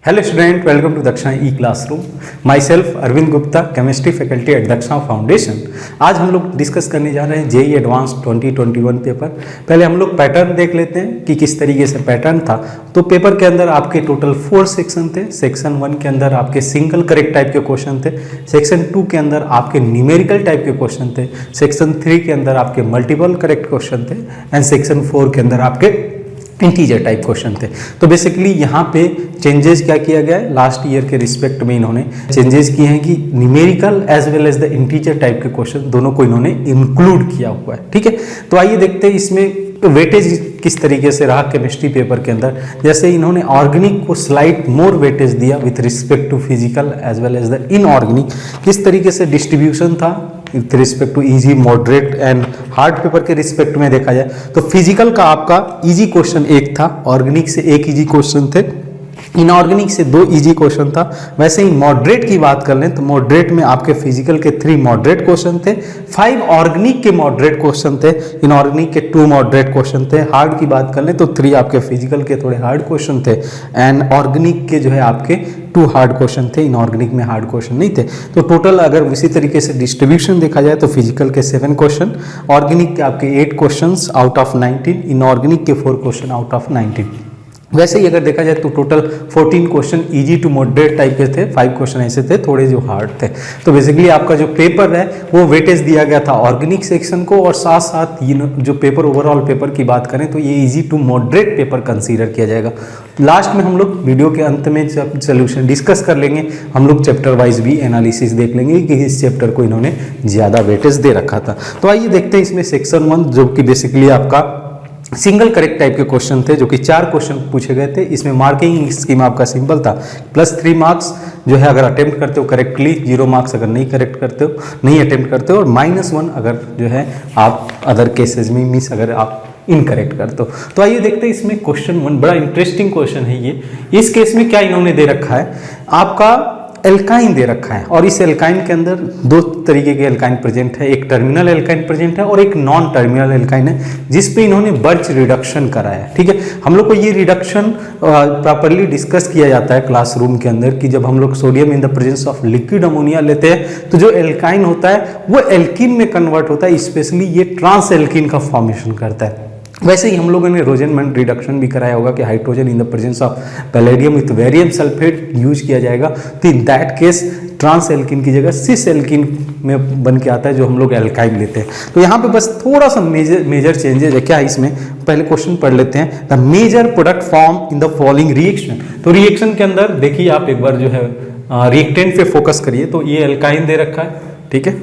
Hello student, welcome to Dakshina e classroom. Myself Arvind Gupta, chemistry faculty at Dakshina foundation. आज हम लोग discuss करने जा रहे हैं जेईई एडवांस 2021 पेपर। पहले हम लोग पैटर्न देख लेते हैं कि किस तरीके से पैटर्न था। तो पेपर के अंदर आपके टोटल 4 सेक्शन थे। सेक्शन 1 के अंदर आपके सिंगल करेक्ट टाइप के क्वेश्चन थे। सेक्शन 2 के अंदर आपके न्यूमेरिकल टाइप के क्वेश्चन थे। सेक्शन 3 के अंदर आपके मल्टीपल करेक्ट क्वेश्चन थे एंड सेक्शन 4 के अंदर आपके इंटीजर टाइप क्वेश्चन थे। तो बेसिकली यहाँ पे चेंजेस क्या किया गया है, लास्ट ईयर के रिस्पेक्ट में इन्होंने चेंजेस किए हैं कि numerical as well as the integer type के क्वेश्चन दोनों को इन्होंने इंक्लूड किया हुआ है। ठीक है, तो आइए देखते हैं इसमें वेटेज किस तरीके से रहा केमिस्ट्री पेपर के अंदर। जैसे इन्होंने ऑर्गेनिक को स्लाइट मोर वेटेज दिया with respect to physical as well as the inorganic. किस तरीके से डिस्ट्रीब्यूशन था with respect to easy, moderate and hard paper के रिस्पेक्ट में देखा जाए तो फिजिकल का आपका इजी क्वेश्चन 1 था, ऑर्गेनिक से 1 इजी क्वेश्चन थे, इनऑर्गेनिक से 2 इजी क्वेश्चन था। वैसे ही मॉडरेट की बात कर लें तो मॉडरेट में आपके फिजिकल के 3 मॉडरेट क्वेश्चन थे, 5 ऑर्गेनिक के मॉडरेट क्वेश्चन थे, इनऑर्गेनिक के 2 मॉडरेट क्वेश्चन थे। हार्ड की बात कर लें तो 3 आपके फिजिकल के थोड़े हार्ड क्वेश्चन थे एंड ऑर्गेनिक के जो है आपके 2 हार्ड क्वेश्चन थे, इनऑर्गेनिक में हार्ड क्वेश्चन नहीं थे। तो टोटल अगर इसी तरीके से डिस्ट्रीब्यूशन देखा जाए तो फिजिकल के 7 क्वेश्चन, ऑर्गेनिक के आपके 8 क्वेश्चन आउट ऑफ 19, इनऑर्गेनिक के 4 क्वेश्चन आउट ऑफ 19। वैसे ही अगर देखा जाए तो total 14 question easy to moderate type के थे, 5 क्वेश्चन ऐसे थे थोड़े जो हार्ड थे। तो बेसिकली आपका जो पेपर है वो वेटेज दिया गया था ऑर्गेनिक सेक्शन को और साथ साथ जो पेपर ओवरऑल पेपर की बात करें तो ये easy to moderate paper consider किया जाएगा। लास्ट में हम लोग वीडियो के अंत में जब सोल्यूशन डिस्कस कर लेंगे हम लोग चैप्टर वाइज भी एनालिसिस देख लेंगे कि इस चैप्टर को इन्होंने ज़्यादा वेटेज दे रखा था। तो आइए देखते हैं इसमें सेक्शन 1 जो कि बेसिकली आपका सिंगल करेक्ट टाइप के क्वेश्चन थे, जो कि 4 क्वेश्चन पूछे गए थे। इसमें मार्किंग स्कीम आपका सिंपल था, +3 मार्क्स जो है अगर अटेम्प्ट करते हो करेक्टली, 0 मार्क्स अगर नहीं करेक्ट करते हो, नहीं अटेम्प्ट करते हो, और -1 अगर जो है आप अदर केसेस में मिस अगर आप इनकरेक्ट करते हो। तो आइए देखते हैं इसमें क्वेश्चन 1, बड़ा इंटरेस्टिंग क्वेश्चन है ये। इस केस में क्या इन्होंने दे रखा है, आपका एल्काइन दे रखा है और इस एल्काइन के अंदर 2 तरीके के एल्काइन प्रेजेंट है, एक टर्मिनल एल्काइन प्रेजेंट है और एक नॉन टर्मिनल एल्काइन है, जिस पे इन्होंने बर्च रिडक्शन कराया है। ठीक है, हम लोग को ये रिडक्शन प्रॉपरली डिस्कस किया जाता है क्लासरूम के अंदर कि जब हम लोग sodium in the presence of liquid ammonia लेते हैं तो जो एल्काइन होता है वो एल्कीन में कन्वर्ट होता है, स्पेशली ये ट्रांस एल्कीन का फॉर्मेशन करता है। वैसे ही हम लोगों ने रोजेनमेंट रिडक्शन भी कराया होगा कि hydrogen in the presence of palladium with barium sulphate use किया जाएगा, तो in that case trans alkene की जगह सिस एल्कीन में बन के आता है जो हम लोग एल्काइन लेते हैं। तो यहाँ पे बस थोड़ा सा मेजर चेंजेस है। क्या है इसमें, पहले क्वेश्चन पढ़ लेते हैं। The major product form in the following reaction. तो रिएक्शन के अंदर देखिए आप एक बार जो है रिएक्टेंट पे फोकस करिए, तो ये एल्काइन दे रखा है। ठीक है,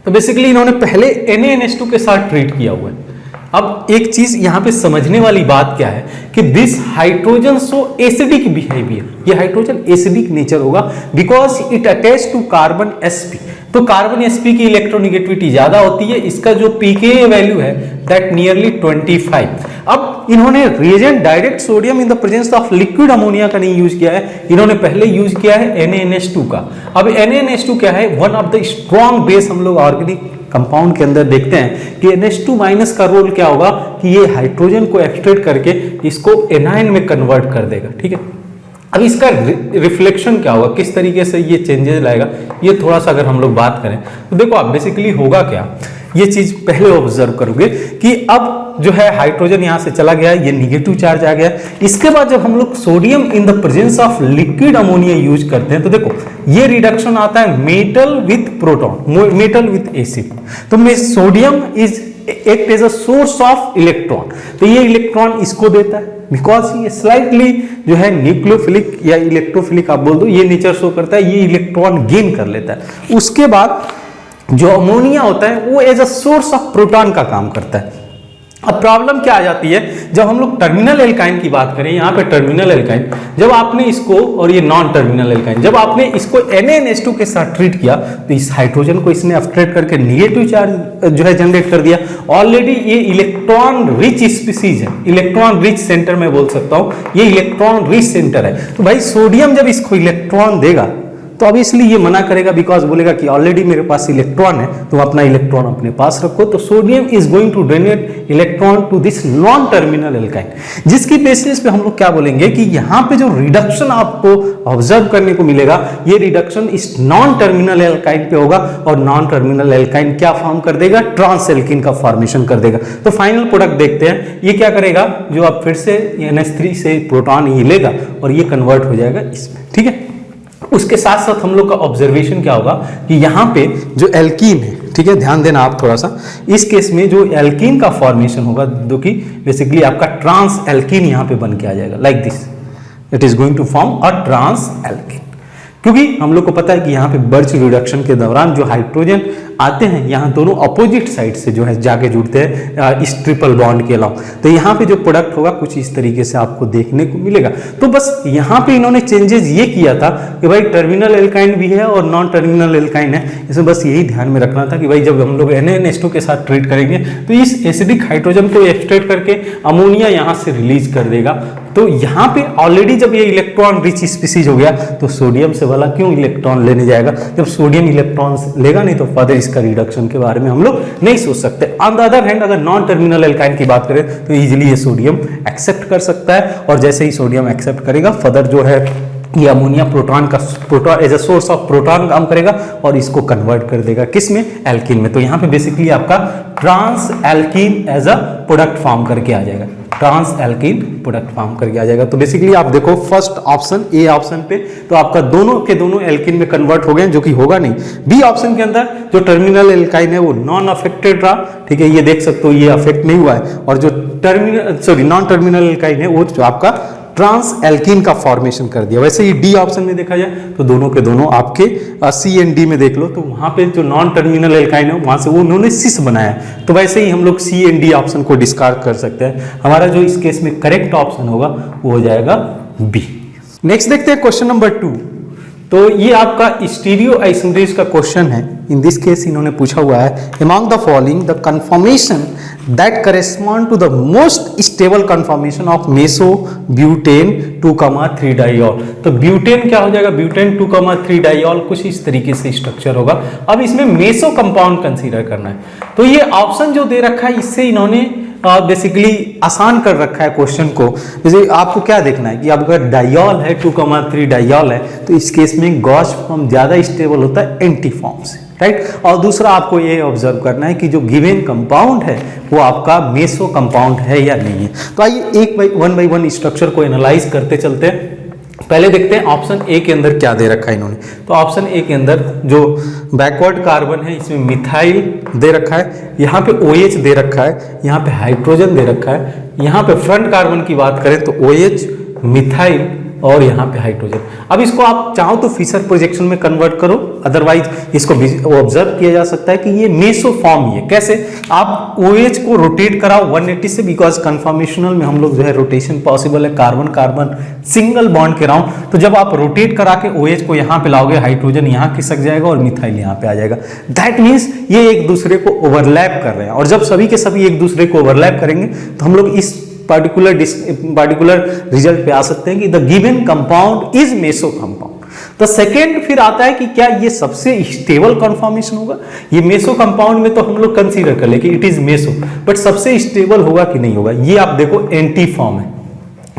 तो बेसिकली इन्होंने पहले NaNH2 के साथ ट्रीट किया हुआ है। अब एक चीज यहां पे समझने वाली बात क्या है कि this hydrogen so acidic behaviour, ये हाइड्रोजन एसिडिक नेचर होगा because it attach to carbon sp। तो कार्बन sp की इलेक्ट्रोनेगेटिविटी ज्यादा होती है, इसका जो pKa वैल्यू है दैट नियरली 25। अब इन्होंने reagent direct sodium in the presence of liquid ammonia का नहीं यूज किया है, इन्होंने पहले यूज किया है NaNH2 का। अब NaNH2 क्या है, one of the strong base हम लोग ऑर्गेनिक कंपाउंड के अंदर देखते हैं कि NH2- का रोल क्या होगा कि ये हाइड्रोजन को एक्सट्रैक्ट करके इसको एनाइन में कन्वर्ट कर देगा। ठीक है, अब इसका रिफ्लेक्शन क्या होगा, किस तरीके से ये चेंजेस लाएगा, ये थोड़ा सा अगर हम लोग बात करें तो देखो आप बेसिकली होगा क्या, ये चीज पहले ऑब्जर्व करोगे कि अब जो है हाइड्रोजन यहां से चला गया, ये निगेटिव चार्ज आ गया। इसके बाद जब हम लोग sodium in the presence of liquid ammonia use करते हैं तो देखो ये रिडक्शन आता है metal with proton, metal with acid. तो में sodium is act as a source of electron, तो ये इलेक्ट्रॉन इसको देता है बिकॉज ये स्लाइटली जो है न्यूक्लियोफिलिक या इलेक्ट्रोफिलिक आप बोल दो, ये नेचर शो करता है, ये इलेक्ट्रॉन गेन कर लेता है। उसके बाद जो अमोनिया होता है वो as a source of proton का काम करता है। अब प्रॉब्लम क्या आ जाती है, जब हम लोग टर्मिनल एल्काइन की बात करें, यहाँ पे टर्मिनल एल्काइन जब आपने इसको, और ये नॉन टर्मिनल एल्काइन जब आपने इसको NaNH2 के साथ ट्रीट किया तो इस हाइड्रोजन को इसने अपस्ट्रेट करके निगेटिव चार्ज जो है जनरेट कर दिया। ऑलरेडी ये इलेक्ट्रॉन रिच स्पीसीज है, इलेक्ट्रॉन रिच सेंटर में बोल सकता हूं, ये इलेक्ट्रॉन रिच सेंटर है। तो भाई सोडियम जब इसको इलेक्ट्रॉन देगा तो ऑब्वियसली ये मना करेगा, बिकॉज बोलेगा कि ऑलरेडी मेरे पास इलेक्ट्रॉन है, तुम अपना इलेक्ट्रॉन अपने पास रखो। तो sodium is going to donate electron to this non terminal alkyne, जिसकी बेसिस पे हम लोग क्या बोलेंगे कि यहाँ पे जो रिडक्शन आपको ऑब्जर्व करने को मिलेगा, ये रिडक्शन इस नॉन टर्मिनल एल्काइन पे होगा, और नॉन टर्मिनल एल्काइन क्या फॉर्म कर देगा, ट्रांस एल्कीन का फॉर्मेशन कर देगा। तो फाइनल प्रोडक्ट देखते हैं, ये क्या करेगा, जो अब फिर से NH3 से प्रोटॉन ये लेगा और ये कन्वर्ट हो जाएगा इसमें, ठीक है। उसके साथ साथ हम लोग का ऑब्जर्वेशन क्या होगा कि यहाँ पे जो एल्कीन है, ठीक है, ध्यान देना आप थोड़ा सा, इस केस में जो एल्कीन का फॉर्मेशन होगा, जो कि बेसिकली आपका ट्रांस एल्कीन यहाँ पे बन के आ जाएगा, like this, it is going to form a trans alkene. क्योंकि हम लोग को पता है कि यहाँ पे बर्च रिडक्शन के दौरान जो हाइड्रोजन आते हैं, यहाँ दोनों अपोजिट साइड से जो है जाके जुड़ते हैं इस ट्रिपल बॉन्ड के अलावा, तो यहाँ पे जो प्रोडक्ट होगा कुछ इस तरीके से आपको देखने को मिलेगा। तो बस यहाँ पे इन्होंने चेंजेस ये किया था कि भाई टर्मिनल एल्काइन भी है और नॉन टर्मिनल एल्काइन है, इसमें बस यही ध्यान में रखना था कि भाई जब हम लोग NaNH2 के साथ ट्रीट करेंगे तो इस एसिडिक हाइड्रोजन को एक्सट्रैक्ट करके अमोनिया यहाँ से रिलीज कर देगा। तो यहाँ पे ऑलरेडी जब ये इलेक्ट्रॉन रिच स्पीसीज हो गया, तो सोडियम से वाला क्यों इलेक्ट्रॉन लेने जाएगा, जब सोडियम इलेक्ट्रॉन लेगा नहीं तो फर्दर इसका रिडक्शन के बारे में हम लोग नहीं सोच सकते। ऑन द अदर हैंड, अगर नॉन टर्मिनल एल्काइन की बात करें तो इजीली ये सोडियम एक्सेप्ट कर सकता है, और जैसे ही सोडियम एक्सेप्ट करेगा, फर्दर जो है ये ammonia proton as a source of proton काम करेगा और इसको कन्वर्ट कर देगा किस में, एल्कीन में। तो यहाँ पे बेसिकली आपका trans alkene as a product form करके आ जाएगा, ट्रांस एल्कीन प्रोडक्ट फॉर्म करके आ जाएगा। तो बेसिकली आप देखो फर्स्ट ऑप्शन, ए ऑप्शन पे तो आपका दोनों के दोनों एल्कीन में कन्वर्ट हो गए, जो कि होगा नहीं। बी ऑप्शन के अंदर जो टर्मिनल एल्काइन है वो नॉन अफेक्टेड रहा, ठीक है, ये देख सकते हो, ये अफेक्ट नहीं हुआ है, और जो नॉन टर्मिनल एल्काइन है वो जो आपका ट्रांस एल्कीन का फॉर्मेशन कर दिया। वैसे ही डी ऑप्शन में देखा जाए तो दोनों के दोनों आपके सी एंड डी में देख लो, तो वहां पे जो नॉन टर्मिनल एल्काइन है वहां से वो उन्होंने सिस बनाया, तो वैसे ही हम लोग सी एंड डी ऑप्शन को डिस्कार्ड कर सकते हैं। हमारा जो इस केस में करेक्ट ऑप्शन होगा वो हो जाएगा बी। नेक्स्ट देखते हैं क्वेश्चन नंबर 2। तो ये आपका स्टीरियो आइसोमरेज का क्वेश्चन है। इन दिस केस इन्होंने पूछा हुआ है, among the following the confirmation that correspond to the most stable conformation of meso butane 2,3 diol। तो ब्यूटेन क्या हो जाएगा, ब्यूटेन 2,3 diol कुछ इस तरीके से स्ट्रक्चर होगा। अब इसमें मेसो कंपाउंड कंसीडर करना है, तो ये ऑप्शन जो दे रखा है इससे इन्होंने बेसिकली आसान कर रखा है क्वेश्चन को। जैसे आपको क्या देखना है कि अब अगर डाइऑल है 2,3 डाइऑल है, तो इस केस में गॉस फॉर्म ज्यादा स्टेबल होता है एंटी फॉर्म से, राइट। और दूसरा आपको ये ऑब्जर्व करना है कि जो गिवन कंपाउंड है वो आपका मेसो कंपाउंड है या नहीं है। तो आइए वन बाई वन स्ट्रक्चर को एनालाइज करते चलते हैं। पहले देखते हैं ऑप्शन ए के अंदर क्या दे रखा है इन्होंने। तो ऑप्शन ए के अंदर जो बैकवर्ड कार्बन है इसमें मिथाइल दे रखा है, यहाँ पे OH दे रखा है, यहाँ पे हाइड्रोजन दे रखा है, यहाँ पे फ्रंट कार्बन की बात करें तो OH, मिथाइल और यहाँ पे हाइड्रोजन। अब इसको आप चाहो तो फिशर प्रोजेक्शन में कन्वर्ट करो, अदरवाइज इसको ऑब्जर्व किया जा सकता है कि ये मेसो फॉर्म ही है। कैसे, आप OH को रोटेट कराओ 180 से, बिकॉज कन्फर्मेशनल में हम लोग जो है रोटेशन पॉसिबल है, कार्बन कार्बन सिंगल बॉन्ड के राउंड। तो जब आप रोटेट करा के OH को यहाँ पे लाओगे, हाइड्रोजन यहाँ खिसक जाएगा और मिथाइल यहाँ पे आ जाएगा। दैट मीन्स ये एक दूसरे को ओवरलैप कर रहे हैं, और जब सभी के सभी एक दूसरे को ओवरलैप करेंगे तो हम लोग इस पार्टिकुलर रिजल्ट पे आ सकते हैं कि the given compound is meso compound. तो सेकेंड फिर आता है कि क्या ये सबसे स्टेबल कंफर्मेशन होगा। ये मेसो कंपाउंड में तो हम लोग कंसीडर कर ले कि इट इज मेसो, बट सबसे स्टेबल होगा कि नहीं होगा। ये आप देखो एंटी फॉर्म है,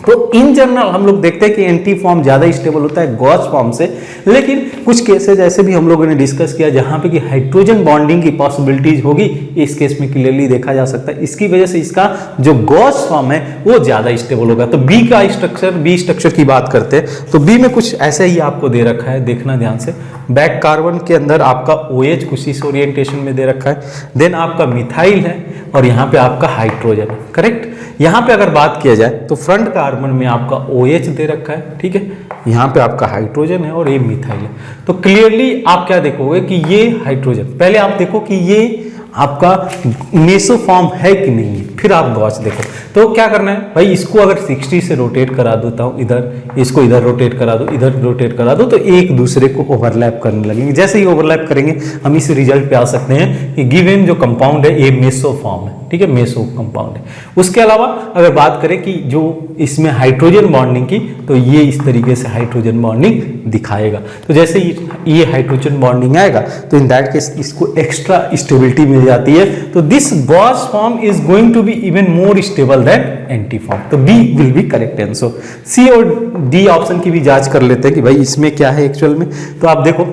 तो इन जनरल हम लोग देखते हैं कि एंटी फॉर्म ज्यादा स्टेबल होता है गॉस फॉर्म से, लेकिन कुछ केसेस ऐसे भी हम लोगों ने डिस्कस किया जहां पे कि हाइड्रोजन बॉन्डिंग की पॉसिबिलिटीज होगी, इस केस में क्लियरली देखा जा सकता है। इसकी वजह से इसका जो गॉस फॉर्म है वो ज्यादा स्टेबल होगा। तो बी का स्ट्रक्चर, बी स्ट्रक्चर की बात करते हैं तो बी में कुछ ऐसे ही आपको दे रखा है, देखना ध्यान से। बैक कार्बन के अंदर आपका OH कुछ इस ओरिएंटेशन में दे रखा है, देन आपका मिथाइल है और यहाँ पे आपका हाइड्रोजन है, करेक्ट। यहाँ पे अगर बात किया जाए तो फ्रंट कार्बन में आपका OH दे रखा है, ठीक है, यहाँ पे आपका हाइड्रोजन है और ये मिथाइल है। तो क्लियरली आप क्या देखोगे कि ये हाइड्रोजन, पहले आप देखो कि ये आपका मेसो फॉर्म है कि नहीं है, फिर आप गॉस देखो। तो क्या करना है भाई, इसको अगर 60 से रोटेट करा देता हूँ इधर, इसको इधर रोटेट करा दो, इधर रोटेट करा दो, तो एक दूसरे को ओवरलैप करने लगेंगे। जैसे ही ओवरलैप करेंगे हम इस रिजल्ट पे आ सकते हैं कि गिवन जो कंपाउंड है ये मेसो फॉर्म है, ठीक है, मेसो कंपाउंड है। उसके अलावा अगर बात करें कि जो इसमें हाइड्रोजन बॉन्डिंग की, तो ये इस तरीके से हाइड्रोजन बॉन्डिंग दिखाएगा। तो जैसे ये हाइड्रोजन बॉन्डिंग आएगा तो इन दैट केस इसको एक्स्ट्रा स्टेबिलिटी मिल जाती है। तो this gauche form is going to be even more stable than anti form. तो B will be correct answer. C और डी ऑप्शन की भी जांच कर लेते हैं कि भाई इसमें क्या है एक्चुअल में। तो आप देखो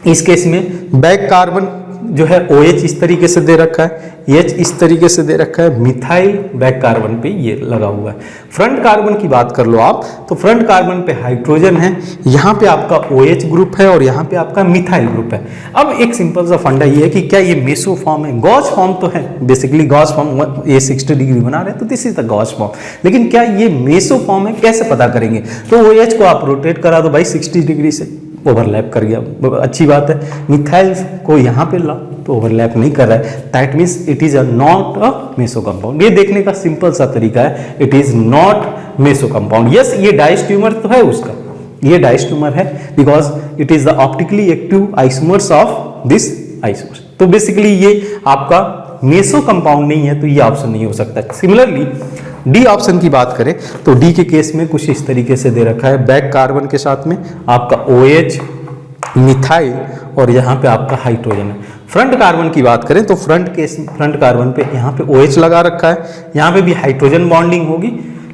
इस केस में बैक कार्बन जो है OH इस तरीके से दे रखा है, H इस तरीके से दे रखा है, मिथाइल बैक कार्बन पे ये लगा हुआ है। फ्रंट कार्बन की बात कर लो आप, तो फ्रंट कार्बन पे हाइड्रोजन है, यहाँ पे आपका OH ग्रुप है और यहाँ पे आपका मिथाइल ग्रुप है। अब एक सिंपल सा फंडा ये है कि क्या ये मेसो फॉर्म है? गॉस फॉर्म तो है, बेसिकली गॉस फॉर्म ये 60 डिग्री बना रहे हैं, तो this is the Gauss form. लेकिन क्या ये मेसो फॉर्म है, कैसे पता करेंगे? तो OH को आप रोटेट करा दो भाई 60 डिग्री से, ओवरलैप कर गया, अच्छी बात है। मिथाइल को यहाँ पे लाओ तो ओवरलैप नहीं कर रहा है, that means it is not a meso compound. ये देखने का सिंपल सा तरीका है, it is not meso compound. Yes, ये डाइस्ट्यूमर तो है उसका, ये डाइस्ट्यूमर है because it is the optically active isomers of this isomers. तो बेसिकली ये आपका मेसो कंपाउंड नहीं है, तो ये ऑप्शन नहीं हो सकता। सिमिलरली डी ऑप्शन की बात करें तो डी के केस में कुछ इस तरीके से दे रखा है, बैक कार्बन के साथ में आपका OH, मिथाइल और यहाँ पे आपका हाइड्रोजन है। फ्रंट कार्बन की बात करें तो फ्रंट कार्बन पे यहाँ पे OH लगा रखा है, यहाँ पे भी हाइड्रोजन बॉन्डिंग होगी,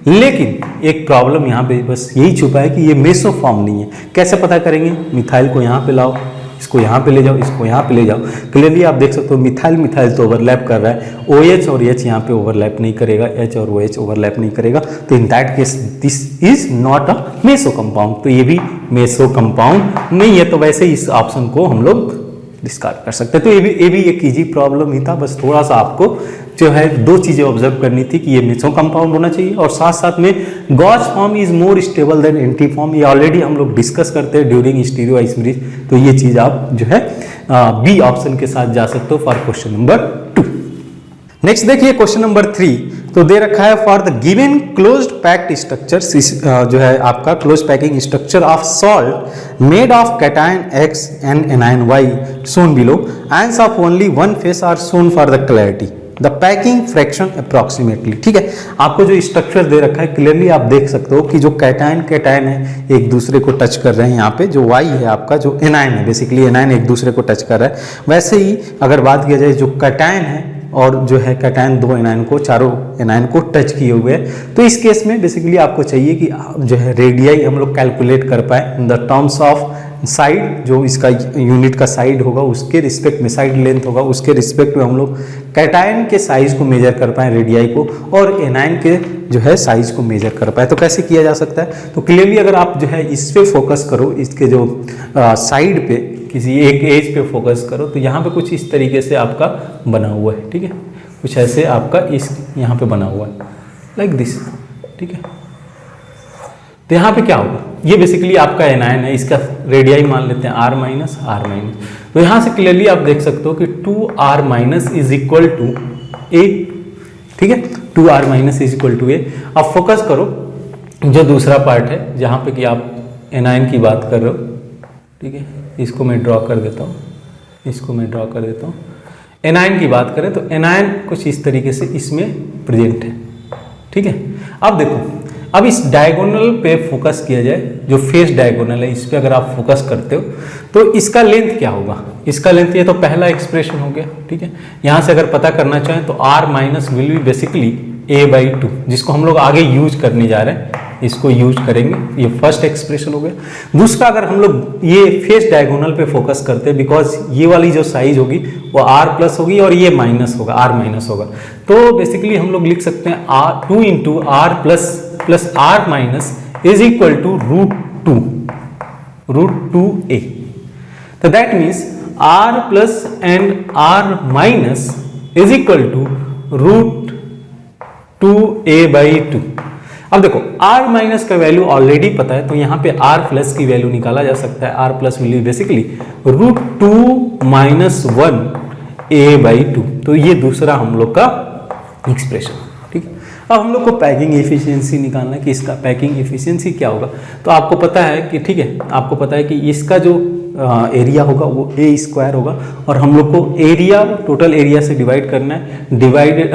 लेकिन एक प्रॉब्लम यहाँ पे बस यही छुपा है कि ये मेसो फॉर्म नहीं है। कैसे पता करेंगे? मिथाइल को यहाँ पे लाओ, इसको यहाँ पे ले जाओ, इसको यहाँ पे ले जाओ, क्लियरली आप देख सकते हो मिथाइल तो ओवरलैप कर रहा है, OH और H यहाँ पे ओवरलैप नहीं करेगा, H और OH ओवरलैप नहीं करेगा। तो in that case this is not a meso compound, तो ये भी मेसो कंपाउंड नहीं है। तो वैसे इस ऑप्शन को हम लोग डिस्कार्ड कर सकते हैं। तो ये भी एक इजी प्रॉब्लम ही था, बस थोड़ा सा आपको जो है दो चीजें ऑब्जर्व करनी थी कि ये मेसो कंपाउंड होना चाहिए और साथ साथ में Gauss form is more stable than anti form. ये ऑलरेडी हम लोग डिस्कस करते हैं ड्यूरिंग स्टीरियोआइसोमेरिज। तो ये चीज आप जो है बी ऑप्शन के साथ जा सकते हो फॉर क्वेश्चन नंबर 2। नेक्स्ट देखिए क्वेश्चन नंबर 3, तो दे रखा है for the given closed packed structure, जो है आपका close packing structure of salt made of cation X and anion Y shown below, ends of only one phase are shown for the clarity, the packing fraction approximately. ठीक है, आपको जो structure दे रखा है clearly आप देख सकते हो कि जो कैटायन है एक दूसरे को टच कर रहे हैं। यहाँ पे जो Y है आपका जो एनायन है, बेसिकली एनायन एक दूसरे को टच कर रहा है। वैसे ही अगर बात किया जाए जो कैटायन है और जो है कैटायन दो एनायन को, चारों एनायन को टच किए हुए हैं, तो इस केस में बेसिकली आपको चाहिए कि जो है रेडियाई हम लोग कैलकुलेट कर पाए in the terms of side, जो इसका यूनिट का साइड होगा उसके रिस्पेक्ट में, साइड लेंथ होगा उसके रिस्पेक्ट में हम लोग कैटायन के साइज को मेजर कर पाए रेडियाई को, और एनायन के जो है साइज को मेजर कर पाए। तो कैसे किया जा सकता है? तो क्लियरली अगर आप जो है इस पे फोकस करो, इसके जो साइड पे किसी एक एज पे फोकस करो, तो यहाँ पे कुछ इस तरीके से आपका बना हुआ है। ठीक है, कुछ ऐसे आपका इस यहाँ पे बना हुआ है लाइक दिस। ठीक है, तो यहाँ पे क्या होगा, ये बेसिकली आपका एनायन है, इसका रेडियाई मान लेते हैं R माइनस। तो यहाँ से क्लियरली आप देख सकते हो कि 2R minus is equal to A। ठीक है, 2R minus is equal to A। अब फोकस करो जो दूसरा पार्ट है जहाँ पे कि आप एनायन की बात कर रहे हो। ठीक है, इसको मैं ड्रॉ कर देता हूँ, इसको मैं ड्रॉ कर देता हूँ। एनायन की बात करें तो एनायन कुछ इस तरीके से इसमें प्रेजेंट है। ठीक है, अब देखो, अब इस डायगोनल पे फोकस किया जाए, जो फेस डायगोनल है इस पे अगर आप फोकस करते हो तो इसका लेंथ क्या होगा? इसका लेंथ, ये तो पहला एक्सप्रेशन हो गया। ठीक है, यहाँ से अगर पता करना चाहें तो R minus will be basically A/2, जिसको हम लोग आगे यूज करने जा रहे हैं, इसको यूज करेंगे। ये फर्स्ट एक्सप्रेशन हो गया। दूसरा, अगर हम लोग ये फेस डायगोनल पे फोकस करते हैं, बिकॉज ये वाली जो साइज होगी वो R प्लस होगी और ये माइनस होगा, R माइनस होगा। तो बेसिकली हम लोग लिख सकते हैं R2 into R plus R minus is equal to √2A। तो that means R plus and R minus is equal to √2A/2। अब देखो R माइनस का वैल्यू ऑलरेडी पता है, तो यहाँ पे R प्लस की वैल्यू निकाला जा सकता है। R plus value basically √2 minus 1A/2। तो ये दूसरा हम लोग का एक्सप्रेशन। अब हम लोग को पैकिंग एफिशिएंसी निकालना है कि इसका पैकिंग एफिशिएंसी क्या होगा। तो आपको पता है कि ठीक है, आपको पता है कि इसका जो एरिया होगा वो ए स्क्वायर होगा, और हम लोग को एरिया टोटल एरिया से डिवाइड करना है, डिवाइडेड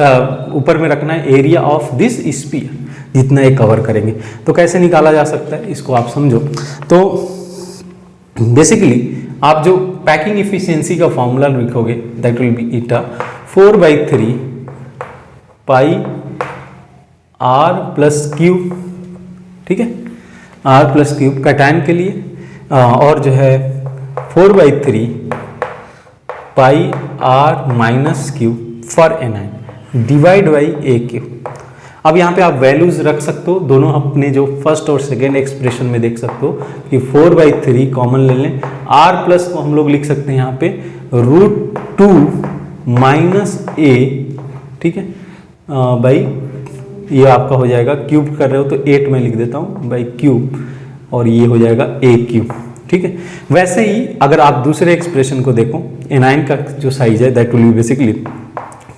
ऊपर में रखना है एरिया ऑफ दिस स्फीयर, जितना ये कवर करेंगे। तो कैसे निकाला जा सकता है इसको आप समझो। तो बेसिकली आप जो पैकिंग एफिशिएंसी का फॉर्मूला लिखोगे that will be eta 4/3 pi R plus cube, ठीक है, आर प्लस क्यूब कैटायन के लिए, और जो है 4/3 pi r minus cube for anion divide by A cube. अब यहाँ पे आप वैल्यूज रख सकते हो, दोनों अपने जो फर्स्ट और सेकेंड एक्सप्रेशन में देख सकते हो कि 4/3 कॉमन ले लें, आर प्लस को हम लोग लिख सकते हैं यहाँ पे √2 माइनस ए, ठीक है, बाई ये आपका हो जाएगा, क्यूब कर रहे हो तो 8 में लिख देता हूँ बाई क्यूब, और ये हो जाएगा ए क्यूब, ठीक है। वैसे ही अगर आप दूसरे एक्सप्रेशन को देखो, एनायन का जो साइज है दैट विल बी बेसिकली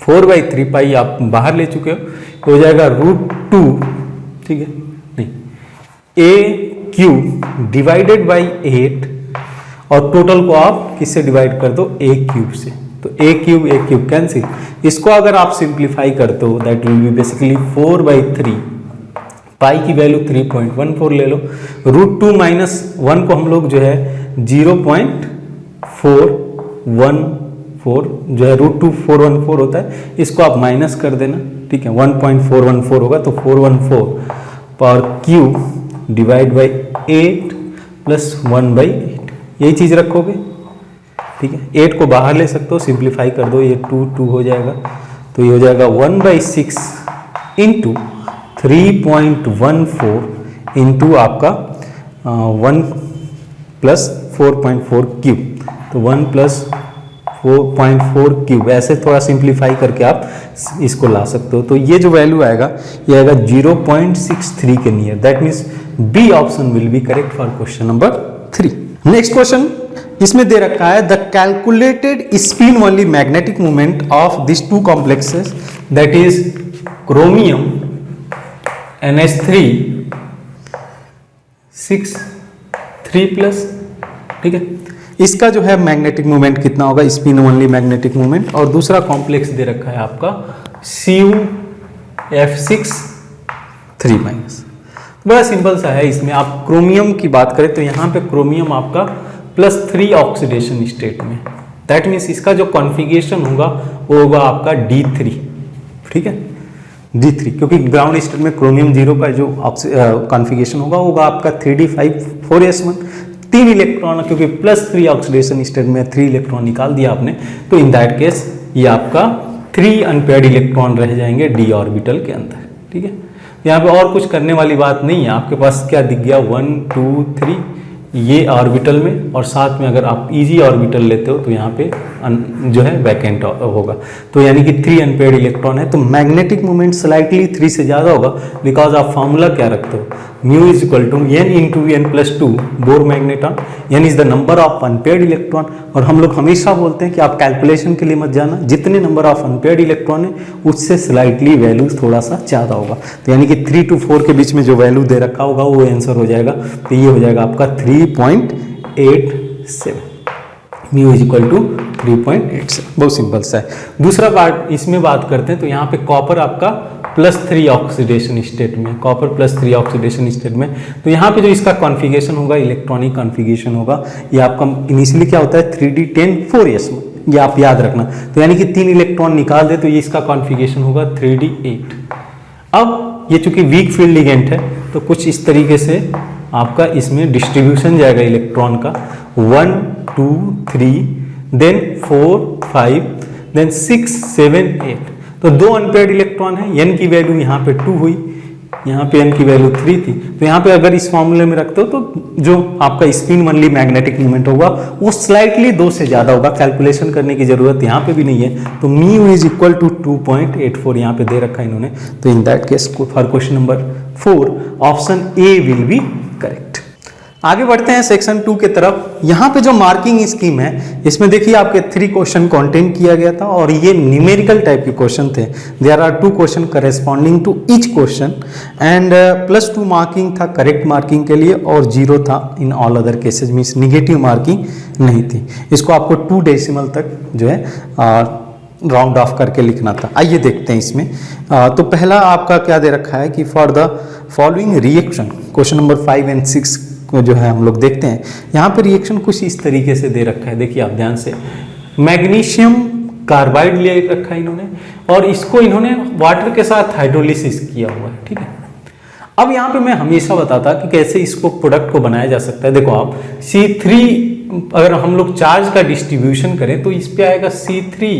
4/3 पाई आप बाहर ले चुके हो जाएगा √2, ठीक है, नहीं, ए क्यूब डिवाइडेड बाई 8, और टोटल को आप किससे डिवाइड कर दो, ए क्यूब से। तो ए क्यूब कैंसिल, इसको अगर आप सिंप्लीफाई करते हो दैट विल बी बेसिकली 4/3 पाई की वैल्यू 3.14 ले लो, √2 माइनस 1 को हम लोग जो है 0.414 जो है √2 होता है, इसको आप माइनस कर देना, ठीक है, 1.414 होगा तो 414 power cube divide by 8 plus 1/8, यही चीज़ रखोगे, ठीक है। 8 को बाहर ले सकते हो, सिंप्लीफाई कर दो, ये 2 हो जाएगा, तो ये हो जाएगा 1/6 इंटू 3.14 इंटू आपका 1 प्लस 4.4 क्यूब, तो 1 प्लस 4.4 क्यूब, ऐसे थोड़ा सिंप्लीफाई करके आप इसको ला सकते हो। तो ये जो वैल्यू आएगा ये आएगा 0.63 के नियर, that means B option will be correct for question number 3। Next question इसमें दे रखा है the calculated spin only magnetic moment of this two complexes that is chromium NH3 6 ठीक है, इसका जो है मैग्नेटिक मोमेंट कितना होगा, स्पिन ओनली मैग्नेटिक मोमेंट, और दूसरा कॉम्प्लेक्स दे रखा है आपका CuF6 3-। बड़ा सिंपल सा है, इसमें आप क्रोमियम की बात करें तो यहाँ पे क्रोमियम आपका +3 ऑक्सीडेशन स्टेट में, दैट मीन्स इसका जो कॉन्फ़िगरेशन होगा वो होगा आपका D3, ठीक है, D3, क्योंकि ग्राउंड स्टेट में क्रोमियम 0 का जो कॉन्फ़िगरेशन होगा आपका 3D5 4s1, 3 इलेक्ट्रॉन, क्योंकि +3 ऑक्सीडेशन स्टेट में 3 इलेक्ट्रॉन निकाल दिया आपने, तो इन दैट केस ये आपका 3 अनपेयर्ड इलेक्ट्रॉन रह जाएंगे d ऑर्बिटल के अंदर, ठीक है। यहाँ पे और कुछ करने वाली बात नहीं है, आपके पास क्या दिख गया 1 2 3 ये ऑर्बिटल में, और साथ में अगर आप इजी ऑर्बिटल लेते हो तो यहाँ पे जो है वैकेंट होगा, तो यानी कि 3 अनपेयर्ड इलेक्ट्रॉन है, तो मैग्नेटिक मोमेंट स्लाइटली 3 से ज़्यादा होगा, बिकॉज आप फॉर्मूला क्या रखते हो, mu is equal to n into n+2 Bohr magneton, n is the number of unpaired electron, और हम लोग हमेशा बोलते हैं कि आप कैलकुलेशन के लिए मत जाना, जितने नंबर ऑफ अनपेयर्ड इलेक्ट्रॉन है उससे स्लाइटली वैल्यू थोड़ा सा ज़्यादा होगा, तो यानी कि 3 to 4 के बीच में जो वैल्यू दे रखा होगा वो आंसर हो जाएगा, तो ये हो जाएगा आपका 3.87, म्यू इज इक्वल टू 3.87, बहुत सिंपल सा है। दूसरा पार्ट इसमें बात करते हैं, तो यहाँ पे कॉपर आपका +3 ऑक्सीडेशन स्टेट में, कॉपर +3 ऑक्सीडेशन स्टेट में, तो यहाँ पे जो इसका कॉन्फ़िगरेशन होगा, इलेक्ट्रॉनिक कॉन्फ़िगरेशन होगा, ये आपका इनिशियली क्या होता है 3D10 4s1, ये आप याद रखना, तो यानी कि 3 इलेक्ट्रॉन निकाल दे तो ये इसका कॉन्फ़िगरेशन होगा 3D8। अब ये चूंकि वीक फील्ड लिगेंड है तो कुछ इस तरीके से आपका इसमें डिस्ट्रीब्यूशन जाएगा इलेक्ट्रॉन का, 1 2 3 देन 4 5 देन 6 7 8, तो 2 अनपेयर्ड इलेक्ट्रॉन है, n की वैल्यू यहाँ पे 2 हुई, यहाँ पे n की वैल्यू 3 थी, तो यहाँ पे अगर इस फॉर्मूले में रखते हो तो जो आपका स्पिन ओनली मैग्नेटिक मोमेंट होगा वो स्लाइटली 2 से ज़्यादा होगा, कैलकुलेशन करने की जरूरत यहाँ पे भी नहीं है, तो म्यू इज इक्वल टू 2.84 यहाँ पे दे रखा है इन्होंने, तो in that case for question number 4 option A will be correct. आगे बढ़ते हैं सेक्शन 2 के तरफ। यहाँ पे जो मार्किंग स्कीम है इसमें देखिए आपके 3 क्वेश्चन कंटेन किया गया था और ये न्यूमेरिकल टाइप के क्वेश्चन थे। There are 2 question corresponding to each question and +2 marking था करेक्ट मार्किंग के लिए और 0 था in all other cases, means negative marking नहीं थी। इसको आपको 2 डेसिमल तक जो है राउंड ऑफ करके लिखना था। आइए देखते हैं इसमें। तो पहला आपका क्या दे रखा है कि for the following reaction, question number 5 and 6 जो है हम लोग देखते हैं। यहाँ पे रिएक्शन कुछ इस तरीके से दे रखा है, देखिए आप ध्यान से। मैग्नीशियम कार्बाइड ले रखा है इन्होंने और इसको इन्होंने वाटर के साथ हाइड्रोलिसिस किया हुआ है, ठीक है। अब यहाँ पे मैं हमेशा बताता कि कैसे इसको प्रोडक्ट को बनाया जा सकता है। देखो आप C3 अगर हम लोग चार्ज का डिस्ट्रीब्यूशन करें तो इस पे आएगा C3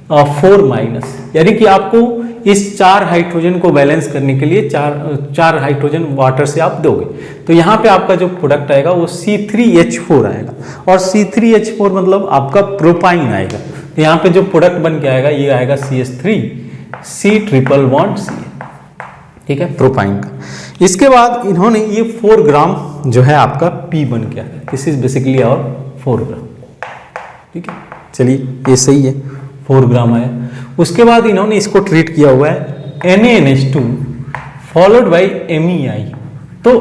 4-, यानी कि आपको इस 4 हाइड्रोजन को बैलेंस करने के लिए चार हाइड्रोजन वाटर से आप दोगे, तो यहाँ पे आपका जो प्रोडक्ट आएगा वो C3H4 आएगा और C3H4 मतलब आपका प्रोपाइन आएगा। तो यहाँ पे जो प्रोडक्ट बन के आएगा ये आएगा CH3 C triple bond C, ठीक है, प्रोपाइन का। इसके बाद इन्होंने ये 4 ग्राम जो है आपका P बन के आएगा, दिस इज बेसिकली और 4 ग्राम, ठीक है। चलिए ये सही है, 4 ग्राम आया। उसके बाद इन्होंने इसको ट्रीट किया हुआ है NaNH2 फॉलोड बाई MEI। तो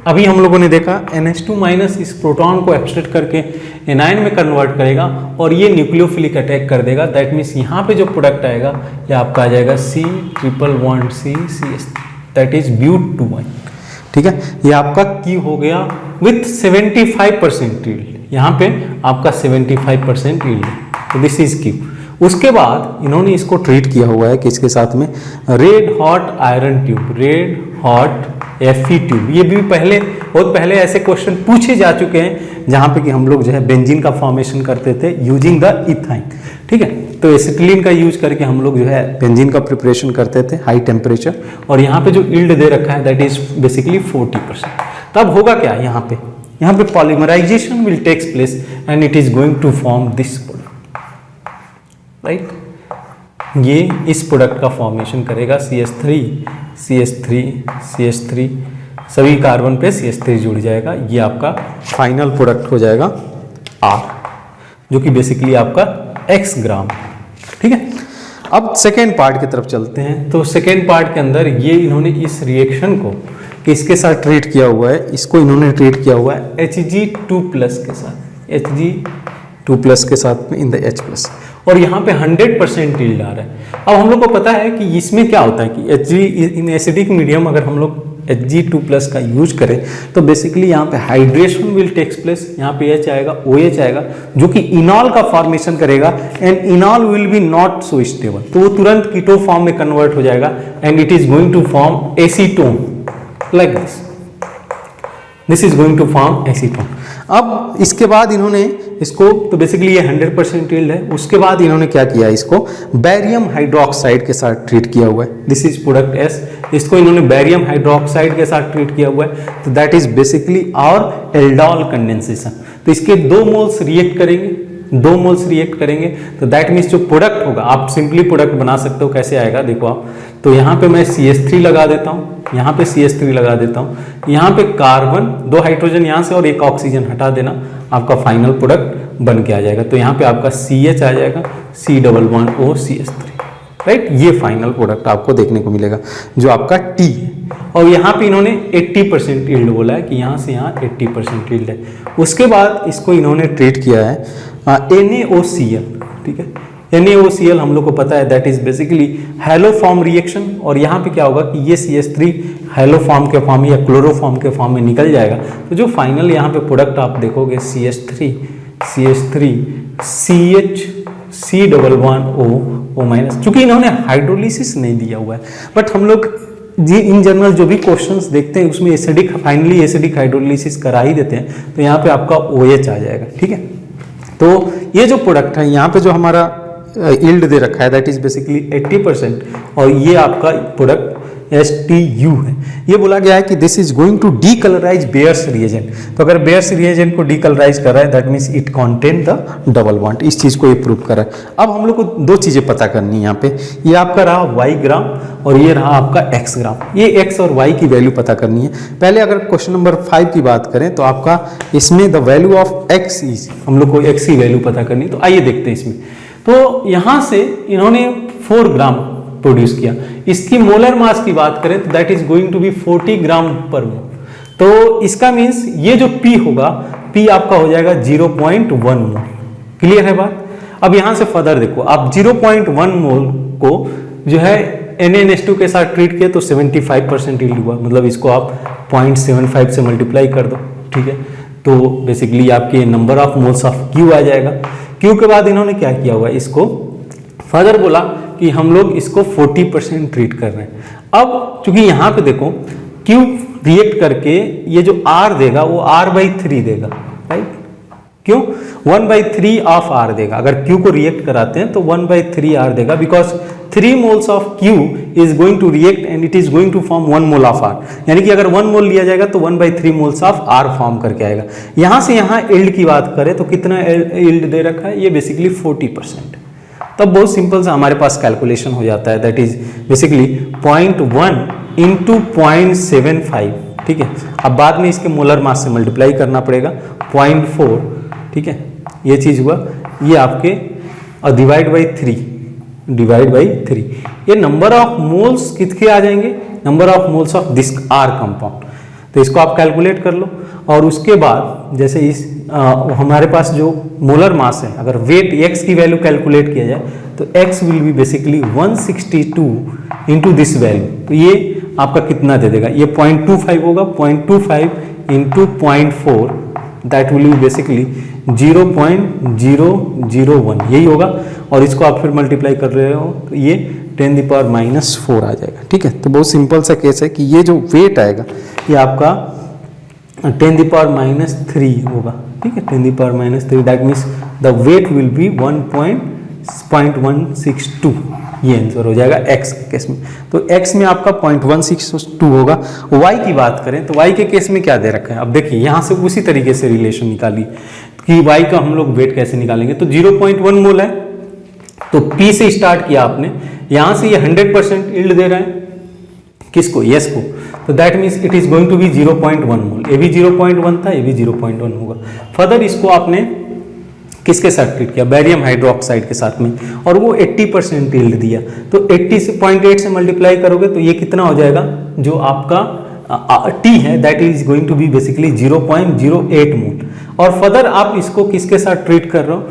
अभी हम लोगों ने देखा NH2 माइनस इस प्रोटॉन को एब्स्ट्रैक्ट करके एनायन में कन्वर्ट करेगा और ये न्यूक्लियोफिलिक अटैक कर देगा। दैट मीन्स यहाँ पे जो प्रोडक्ट आएगा ये आपका आ जाएगा C triple bond C CH, that is ब्यूट-2-1, ठीक है। ये आपका की हो गया विथ 75% यील्ड, यहाँ पे आपका 75% यील्ड है, तो दिस इज की। उसके बाद इन्होंने इसको ट्रीट किया हुआ है किसके साथ में, red hot iron tube, red hot Fe tube. ये भी बहुत पहले ऐसे क्वेश्चन पूछे जा चुके हैं जहां पे कि हम लोग जो है बेंजीन का फॉर्मेशन करते थे यूजिंग द इथाइन, ठीक है। तो एसिटिलीन का यूज करके हम लोग जो है बेंजीन का प्रिपरेशन करते थे हाई टेम्परेचर, और यहाँ पे जो यील्ड दे रखा है दैट इज बेसिकली 40%। तब होगा क्या, यहाँ पे polymerisation will takes place and it is going to form this product, right. ये इस प्रोडक्ट का फॉर्मेशन करेगा CH3 CH3 CH3, सभी कार्बन पे CH3 जुड़ जाएगा। ये आपका फाइनल प्रोडक्ट हो जाएगा R, जो कि बेसिकली आपका X ग्राम, ठीक है। अब सेकेंड पार्ट की तरफ चलते हैं। तो सेकेंड पार्ट के अंदर ये इन्होंने इस रिएक्शन को किसके साथ ट्रीट किया हुआ है, इसको इन्होंने ट्रीट किया हुआ है Hg2+ के साथ, Hg2+ के साथ में इन द H+, और यहाँ पे 100% यील्ड आ रहा है। अब हम लोग को पता है कि इसमें क्या होता है कि Hg इन एसिडिक मीडियम अगर हम लोग Hg2+ का यूज करें तो बेसिकली यहाँ पे हाइड्रेशन विल टेक्स प्लेस, यहाँ पे H आएगा OH आएगा जो कि इनॉल का फॉर्मेशन करेगा and enol will be not so stable, तो वो तुरंत कीटो फॉर्म में कन्वर्ट हो जाएगा and it is going to form acetone like this is going to form acetone. अब इसके बाद इन्होंने इसको, तो बेसिकली ये 100% यील्ड है। उसके बाद इन्होंने क्या किया, इसको बैरियम हाइड्रोक्साइड के साथ ट्रीट किया हुआ है, दिस इज प्रोडक्ट S। इसको इन्होंने बैरियम हाइड्रोक्साइड के साथ ट्रीट किया हुआ है, तो that is basically our aldol condensation. तो इसके 2 मोल्स रिएक्ट करेंगे, तो दैट मीन्स जो प्रोडक्ट होगा, आप सिंपली प्रोडक्ट बना सकते हो। कैसे आएगा देखो आप, तो यहाँ पे मैं CH3 लगा देता हूँ, यहाँ पे CH3 लगा देता हूँ, यहाँ पे कार्बन 2 हाइड्रोजन यहाँ से और 1 ऑक्सीजन हटा देना, आपका फाइनल प्रोडक्ट बन के आ जाएगा। तो यहाँ पे आपका CH आ जाएगा, C double bond O CH3, right. ये फाइनल प्रोडक्ट आपको देखने को मिलेगा जो आपका T है। और यहाँ पे इन्होंने 80% यील्ड बोला है कि यहाँ से यहाँ 80% यील्ड है। उसके बाद इसको इन्होंने ट्रीट किया है NaOCl, ठीक है। NaOCl हम लोग को पता है that is basically hello form reaction, और यहाँ पे क्या होगा कि ये CH3 हैलो फॉर्म के फॉर्म या क्लोरोफॉर्म के फॉर्म में निकल जाएगा। तो जो फाइनल यहाँ पे प्रोडक्ट आप देखोगे CH3 CH C double bond O-, चूंकि इन्होंने हाइड्रोलिसिस नहीं दिया हुआ है, बट हम लोग जी इन जनरल जो भी क्वेश्चंस देखते हैं उसमें फाइनली एसिडिक हाइड्रोलिसिस करा ही देते हैं। तो यहाँ पे आपका OH आ जाएगा, ठीक है। तो ये जो प्रोडक्ट है यहाँ पे जो हमारा यील्ड दे रखा है दैट इज बेसिकली 80%, और ये आपका प्रोडक्ट STU है। ये बोला गया है कि this is going to decolourise Baeyer's reagent. तो अगर बेयर्स रिएजेंट को डीकलराइज कर रहा है that means it contain the double bond. इस चीज को ये प्रूव कर रहा है। अब हम लोग को दो चीजें पता करनी है यहाँ पे। ये आपका रहा Y ग्राम और ये रहा आपका X ग्राम। ये X और Y की वैल्यू पता करनी है। पहले अगर क्वेश्चन नंबर 5 की बात करें तो आपका इसमें the value of X is, हम लोग को X की वैल्यू पता करनी। तो आइए देखते हैं इसमें। तो यहाँ से इन्होंने 4 ग्राम प्रोड्यूस किया। इसकी मोलर मास की बात करें तो that is going to be 40 gram per mole. तो इसका मीन्स ये जो P होगा, P आपका हो जाएगा 0.1 मोल। क्लियर है बात? अब यहां से फर्दर देखो, आप 0.1 मोल को जो है NaNH2 के साथ ट्रीट किया तो 75% यील्ड हुआ, मतलब इसको आप 0.75 से मल्टीप्लाई कर दो, ठीक है। तो बेसिकली आपके number of moles of Q आ जाएगा। Q के बाद इन्होंने क्या किया हुआ, इसको फर्दर बोला कि हम लोग इसको 40% ट्रीट कर रहे हैं। अब चूंकि यहाँ पे देखो Q रिएक्ट करके ये जो R देगा वो R/3 देगा, राइट? क्यों? 1/3 ऑफ R देगा। अगर Q को रिएक्ट कराते हैं तो 1/3 R देगा, because 3 moles of Q is going to react and it is going to form 1 mole of R। यानी कि अगर 1 मोल लिया जाएगा तो 1/3 मोल्स ऑफ R फॉर्म करके आएगा। यहां से यहां यील्ड की बात करें तो कितना यील्ड दे रखा है, ये बेसिकली 40%। तब बहुत सिंपल सा हमारे पास कैलकुलेशन हो जाता है, दैट इज बेसिकली 0.1 इंटू 0.75, ठीक है। अब बाद में इसके मोलर मास से मल्टीप्लाई करना पड़ेगा 0.4, ठीक है। ये चीज हुआ, ये आपके डिवाइड बाई 3, ये नंबर ऑफ मोल्स कितने आ जाएंगे, number of moles of this R compound. तो इसको आप कैलकुलेट कर लो और उसके बाद जैसे इस हमारे पास जो मोलर मास है, अगर वेट X की वैल्यू कैलकुलेट किया जाए तो X will be basically 162 into this value. तो ये आपका कितना दे देगा, ये 0.25 होगा, 0.25 into 0.4 that will be basically 0.001, यही होगा। और इसको आप फिर मल्टीप्लाई कर रहे हो तो ये 10⁻⁻⁴ आ जाएगा, ठीक है। तो बहुत सिंपल सा केस है कि ये जो वेट आएगा ये आपका 10⁻³ होगा, ठीक है। 10⁻³ that means the weight will be 1.162, ये आंसर हो जाएगा X के केस में। तो X में आपका 0.162 होगा। Y की बात करें तो Y के केस में क्या दे रखा है, अब देखिए यहाँ से उसी तरीके से रिलेशन निकालिए कि Y का हम लोग वेट कैसे निकालेंगे। तो 0.1 मोल है तो P से स्टार्ट किया आपने, यहाँ से ये 100% यील्ड दे रहा है किसको, S को। तो that means it is going to be 0.1 mole. ये भी 0.1 था, ये भी 0.1 होगा। फर्दर इसको आपने किसके साथ ट्रीट किया, बेरियम हाइड्रोक्साइड के साथ में, और वो 80% यील्ड दिया। तो 80 से 0.8 से मल्टीप्लाई करोगे तो ये कितना हो जाएगा, जो आपका T है that is going to be basically 0.08 mole. और फर्दर आप इसको किसके साथ ट्रीट कर रहे हो,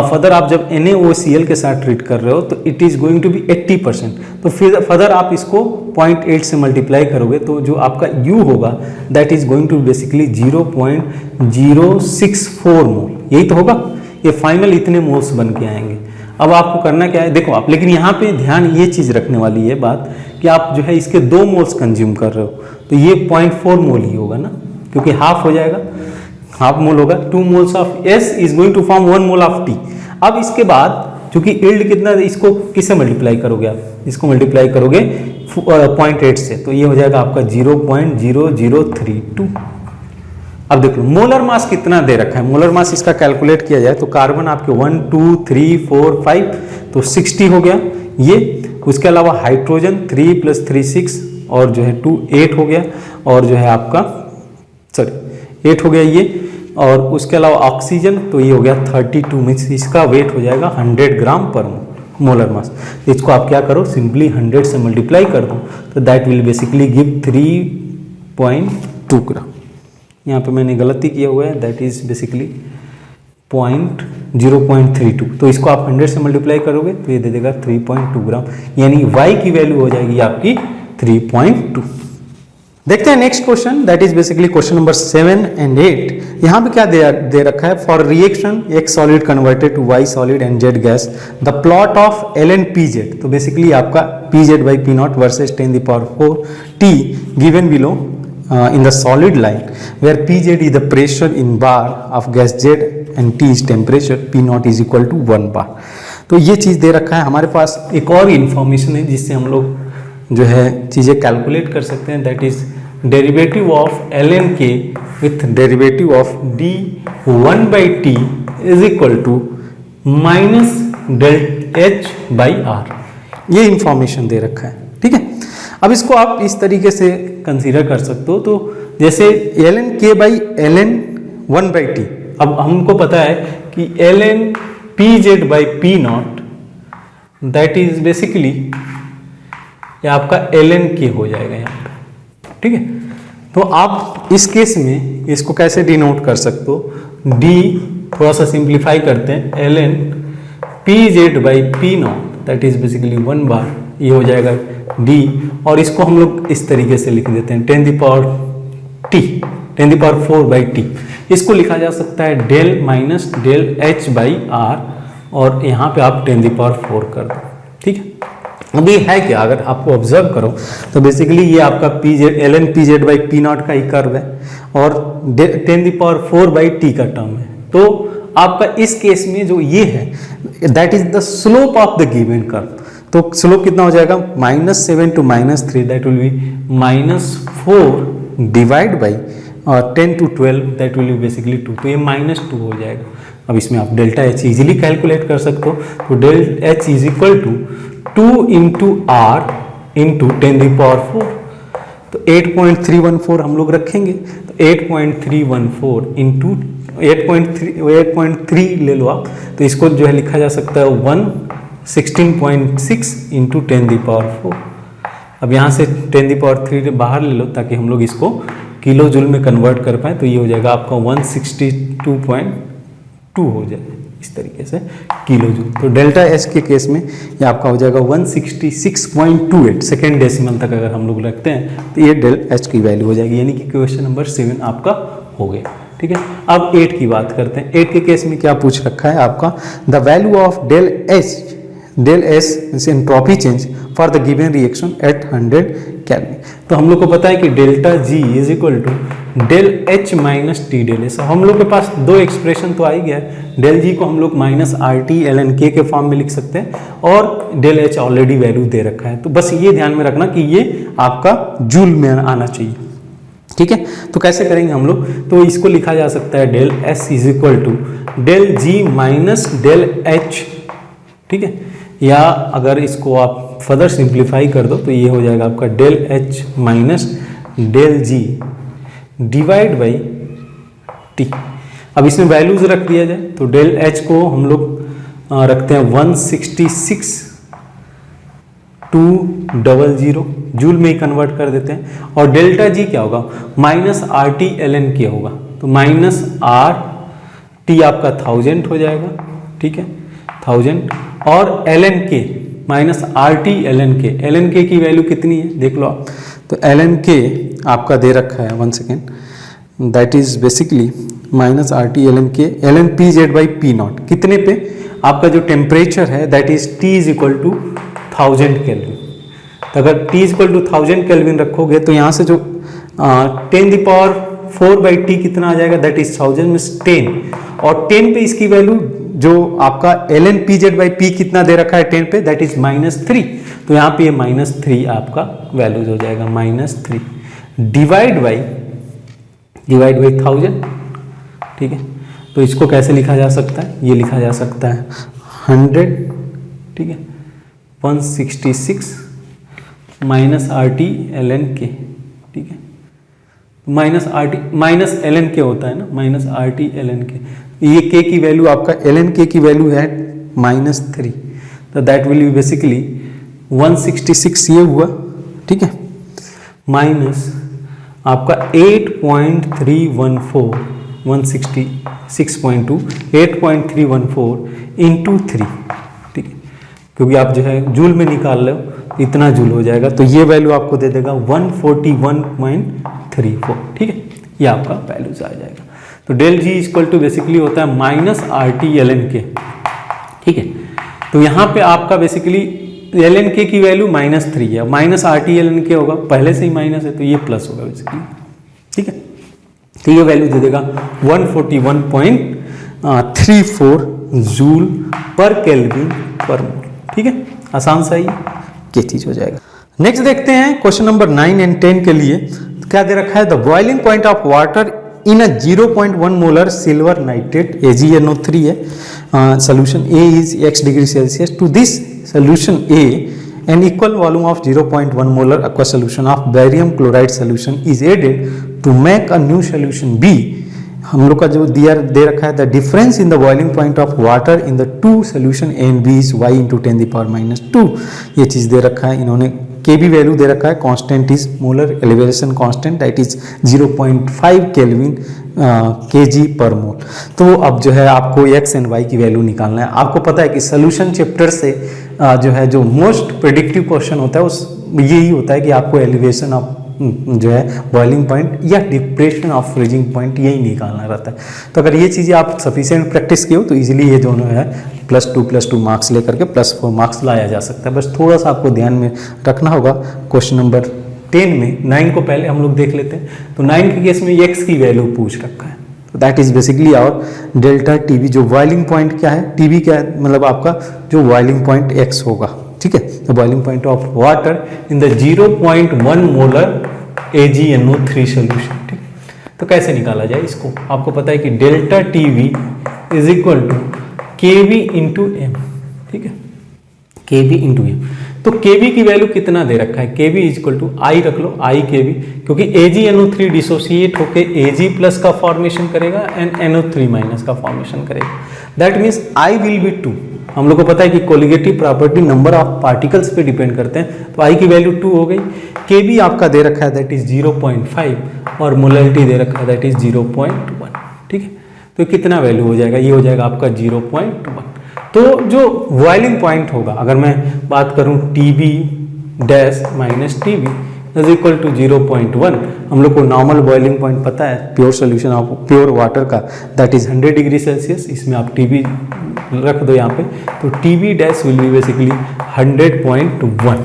फर्दर आप जब NaOCl के साथ ट्रीट कर रहे हो तो it is going to be 80%। तो फिर फर्दर आप इसको 0.8 से मल्टीप्लाई करोगे तो जो आपका U होगा that is going to be basically 0.064 mole, यही तो होगा। ये फाइनल इतने मोल्स बन के आएंगे। अब आपको करना क्या है, देखो आप, लेकिन यहाँ पे ध्यान ये चीज रखने वाली है बात कि आप जो है इसके 2 मोल्स कंज्यूम कर रहे हो तो ये 0.4 मोल ही होगा ना, क्योंकि हाफ हो जाएगा, हाफ मोल होगा। 2 moles of S is going to form 1 mole of T। अब इसके बाद क्योंकि यील्ड कितना, इसको किससे मल्टीप्लाई करोगे आप, इसको मल्टीप्लाई करोगे 0.8 से, तो ये हो जाएगा आपका 0.0032। अब देख लो मोलर मास कितना दे रखा है, मोलर मास इसका कैलकुलेट किया जाए तो कार्बन आपके 1 2 3 4 5 तो 60 हो गया ये। उसके अलावा हाइड्रोजन 3 + 3 6 और जो है 2 8 हो गया, और जो है आपका 8 हो गया ये। और उसके अलावा ऑक्सीजन तो ये हो गया 32 मीन्स इसका वेट हो जाएगा 100 ग्राम पर मोलर मास। इसको आप क्या करो, सिंपली 100 से मल्टीप्लाई कर दो तो दैट विल बेसिकली गिव 3.2 ग्राम। यहाँ पे मैंने गलती किया हुआ है, दैट इज बेसिकली 0.32। तो इसको आप 100 से मल्टीप्लाई करोगे तो ये दे देगा 3.2 ग्राम, यानी Y की वैल्यू हो जाएगी आपकी 3.2। देखते हैं next question, that is basically question number 7 and 8। यहाँ पे क्या दे रखा है, for reaction X solid converted to Y solid and Z gas the plot of LnPZ। तो बेसिकली आपका PZ/P0 versus 10⁴ T given below in the solid line where Pz is the pressure in bar of gas Z and T is temperature, P0 is equal to 1 bar। तो ये चीज दे रखा है। हमारे पास एक और इंफॉर्मेशन है जिससे हम लोग जो है चीज़ें कैलकुलेट कर सकते हैं, that is derivative of ln k with derivative of d1/t is equal to minus delta h by R. ये इंफॉर्मेशन दे रखा है, ठीक है। अब इसको आप इस तरीके से कंसीडर कर सकते हो, तो जैसे ln k by ln 1/t, अब हमको पता है कि ln pz by p not that is basically ये आपका ln k हो जाएगा यहाँ पे, ठीक है। तो आप इस केस में इसको कैसे डिनोट कर सकते हो, d थोड़ा सा सिंप्लीफाई करते हैं, ln pz by p not that is basically 1 बार, ये हो जाएगा d, और इसको हम लोग इस तरीके से लिख देते हैं 10⁻4/t। इसको लिखा जा सकता है del minus del h by R, और यहाँ पे आप 10⁻4 कर दो, ठीक है। अभी है क्या, अगर आपको ऑब्जर्व करो तो बेसिकली ये आपका ln pz by p not का ही कर्व है और 10⁻4/t का टर्म है। तो आपका इस केस में जो ये है that is the slope of the given curve. तो स्लोप कितना हो जाएगा, -7 to -3 that will B -4 divide by 10 to 12 that will be basically 2, तो ये -2 हो जाएगा। अब इसमें आप डेल्टा एच इजीली कैलकुलेट कर सकते हो, तो del H is equal to 2 into R into 10⁻4, तो 8.314 हम लोग रखेंगे, तो 8.314 इंटू 8.3 ले लो आप, तो इसको जो है लिखा जा सकता है 116.6 इंटू 10⁻4। अब यहाँ से 10⁻3 बाहर ले लो ताकि हम लोग इसको किलो जूल में कन्वर्ट कर पाए, तो ये हो जाएगा आपका 162.2 हो जाए इस तरीके से किलो जूल। तो डेल्टा एच के केस में ये आपका हो जाएगा 166.28, सेकेंड डेसिमल तक अगर हम लोग रखते हैं तो ये डेल एच की वैल्यू हो जाएगी, यानी कि क्वेश्चन नंबर 7 आपका हो गया, ठीक है। अब 8 की बात करते हैं। 8 के केस में क्या पूछ रखा है आपका, the value of del S entropy change for the given reaction at 100 kelvin. तो हम लोग को पता है कि delta G is equal to del H minus T del S. हम लोग के पास दो एक्सप्रेशन तो आ ही गया है, डेल जी को हम लोग -RT/ln k के फॉर्म में लिख सकते हैं, और डेल एच ऑलरेडी वैल्यू दे रखा है। तो बस ये ध्यान में रखना कि ये आपका जूल में आना चाहिए, ठीक है। तो कैसे करेंगे हम लोग, तो इसको लिखा जा सकता है del S is equal to del G minus del H, ठीक है। या अगर इसको आप फर्दर सिंप्लीफाई कर दो तो ये हो जाएगा आपका del H minus del G divide by T. अब इसमें वैल्यूज रख दिया जाए तो डेल एच को हम लोग रखते हैं 166,200 जूल में ही कन्वर्ट कर देते हैं, और डेल्टा जी क्या होगा, -RT/ln k होगा, तो -RT आपका 1000 हो जाएगा, ठीक है, 1000, और ln k -RT/ln k, ln k की वैल्यू कितनी है देख लो आप, तो ln k आपका दे रखा है 1 second, that is basically -RT/ln k ln pz by p nought, कितने पे, आपका जो टेम्परेचर है that is T is equal to 1000 kelvin. तो अगर T is equal to 1000 kelvin रखोगे तो यहाँ से जो 10⁻4/t कितना आ जाएगा, दैट इज 1000 में 10, और 10 पे इसकी वैल्यू जो आपका ln pz बाई p कितना दे रखा है 10 पे, दैट इज -3, तो यहाँ पे ये -3 आपका वैल्यूज हो जाएगा, -3 डिवाइड बाई 1000, ठीक है। तो इसको कैसे लिखा जा सकता है, ये लिखा जा सकता है 100, ठीक है, 166 -RT/ln k, ठीक है, -ln k होता है ना, -RT/ln k, ये k की वैल्यू आपका ln k की वैल्यू है -3, तो दैट विल बी बेसिकली 166 ये हुआ, ठीक है, माइनस आपका 8.314 166.2 8.314 इंटू 3, ठीक है, क्योंकि आप जो है जूल में निकाल रहे हो इतना जूल हो जाएगा, तो ये वैल्यू आपको दे देगा 141.34, ठीक है, ये आपका वैल्यूज आ जाएगा। तो del G equal to basically होता है -RT/ln k, ठीक है। तो यहाँ पे आपका बेसिकली ln k की वैल्यू -3 है, -RT/ln k होगा, पहले से ही माइनस है तो ये प्लस होगा बेसिकली, ठीक है। तो ये वैल्यू दे देगा 141.34 जूल पर केल्विन पर मोल, ठीक है, आसान सा ही ये चीज हो जाएगा। नेक्स्ट देखते हैं क्वेश्चन नंबर 9 एंड 10 के लिए। तो क्या दे रखा है, the boiling point of water in a 0.1 molar silver nitrate AgNO3 है, solution A is x degree Celsius. To this solution A an equal volume of 0.1 molar aqueous solution of barium chloride solution is added to make a new solution B। हम लोग का जो दे रखा है, the difference in the boiling point of water in the two solution A and B is y into 10⁻²। ये चीज़ दे रखा है इन्होंने। Kb वैल्यू दे रखा है, constant is molar elevation constant that is 0.5 kelvin kg पर मोल। तो अब जो है आपको x एंड y की वैल्यू निकालना है। आपको पता है कि सोल्यूशन चैप्टर से जो है जो मोस्ट प्रेडिक्टिव क्वेश्चन होता है उस यही होता है कि आपको एलिवेशन ऑफ जो है बॉइलिंग पॉइंट या डिप्रेशन ऑफ फ्रीजिंग पॉइंट यही निकालना रहता है। तो अगर ये चीज़ें आप सफिशिएंट प्रैक्टिस की हो तो इजीली ये दोनों है +2 मार्क्स लेकर के +4 मार्क्स लाया जा सकता है। बस थोड़ा सा आपको ध्यान में रखना होगा। क्वेश्चन नंबर 10 में 9 को पहले हम लोग देख लेते हैं। तो 9 के केस में x की वैल्यू पूछ रखा है, that is basically our delta TB. जो बॉइलिंग पॉइंट क्या है, टीवी क्या है, मतलब आपका जो बॉइलिंग पॉइंट x होगा, ठीक है। The boiling point of water in the 0.1 molar AgNO3 solution, ठीक। तो कैसे निकाला जाए इसको, आपको पता है कि delta TV is equal to KV into M, ठीक है, KV इंटू एम। तो KV की वैल्यू कितना दे रखा है, KV is equal to I रख लो, I KV, क्योंकि AgNO3 डिसोसिएट होके Ag प्लस का फॉर्मेशन करेगा एंड NO3 माइनस का फॉर्मेशन करेगा। That means I will be 2। हम लोग को पता है कि colligative property number of particles पे डिपेंड करते हैं, तो I की वैल्यू 2 हो गई। KV आपका दे रखा है दैट इज 0.5 और मोलैलिटी दे रखा है दैट इज 0.1, ठीक है। तो कितना वैल्यू हो जाएगा, ये हो जाएगा आपका 0.1। तो जो बॉइलिंग पॉइंट होगा, अगर मैं बात करूं TB dash minus TB is equal to 0.1। हम लोग को नॉर्मल बॉइलिंग पॉइंट पता है pure solution of pure water का, दैट इज 100 डिग्री सेल्सियस। इसमें आप TB रख दो यहाँ पे, तो TB dash will be basically 100.1,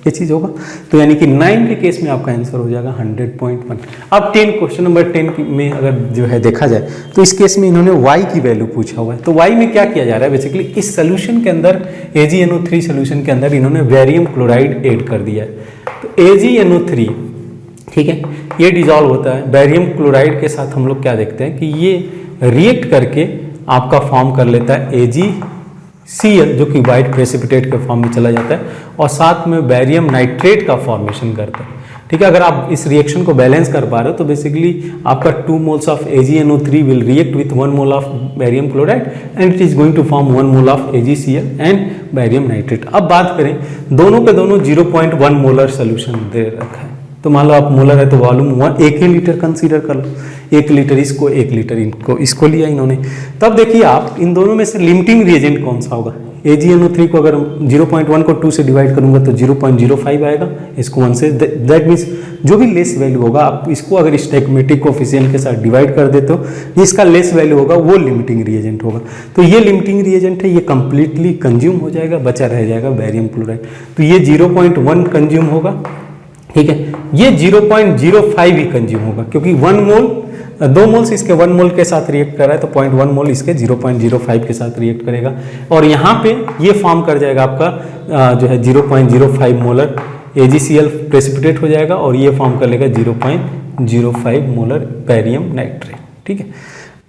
ये चीज़ होगा। तो यानी कि 9 के केस में आपका आंसर हो जाएगा 100.1। अब 10 क्वेश्चन नंबर 10 में अगर जो है देखा जाए तो इस केस में इन्होंने y की वैल्यू पूछा हुआ है। तो y में क्या किया जा रहा है, बेसिकली इस सोल्यूशन के अंदर AgNO3 सोल्यूशन के अंदर इन्होंने बेरियम क्लोराइड ऐड कर दिया है। तो AgNO3, ठीक है, ये डिजॉल्व होता है बेरियम क्लोराइड के साथ। हम लोग क्या देखते हैं कि ये रिएक्ट करके आपका फॉर्म कर लेता है AgCl, जो कि वाइट प्रेसिपिटेट के फॉर्म में चला जाता है और साथ में बेरियम नाइट्रेट का फॉर्मेशन करता है, ठीक है। अगर आप इस रिएक्शन को बैलेंस कर पा रहे हो तो बेसिकली आपका 2 moles of AgNO3 will react with 1 mole of barium chloride and it is going to form 1 mole of AgCl and barium nitrate. अब बात करें दोनों के दोनों 0.1 मोलर सोल्यूशन दे रखा है। तो मान लो आप मोलर है तो वॉल्यूम 1 लीटर कंसीडर कर लो, 1 लीटर इसको, 1 लीटर इसको लिया इन्होंने। तब देखिए आप इन दोनों में से लिमिटिंग रिएजेंट कौन सा होगा। AgNO3 को अगर 0.1 को 2 से डिवाइड करूंगा तो 0.05 आएगा, इसको 1 से, दैट मीन्स जो भी लेस वैल्यू होगा आप इसको अगर स्टैग्मेटिक कोफिशिएंट के साथ डिवाइड कर देते हो, जिसका लेस वैल्यू होगा वो लिमिटिंग रिएजेंट होगा। तो ये लिमिटिंग रिएजेंट है, ये कंप्लीटली कंज्यूम हो जाएगा, बचा रह जाएगा बेरियम क्लोराइड। तो ये 0.1 कंज्यूम होगा, ठीक है। ये 0.05 ही कंज्यूम होगा क्योंकि 1 मोल 2 मोल्स इसके 1 मोल के साथ रिएक्ट कर रहा है, तो 0.1 मोल इसके 0.05 के साथ रिएक्ट करेगा और यहाँ पे ये फॉर्म कर जाएगा आपका जो है 0.05 मोलर AgCl प्रेसिपिटेट हो जाएगा और ये फॉर्म कर लेगा 0.05 मोलर बेरियम नाइट्रेट, ठीक है।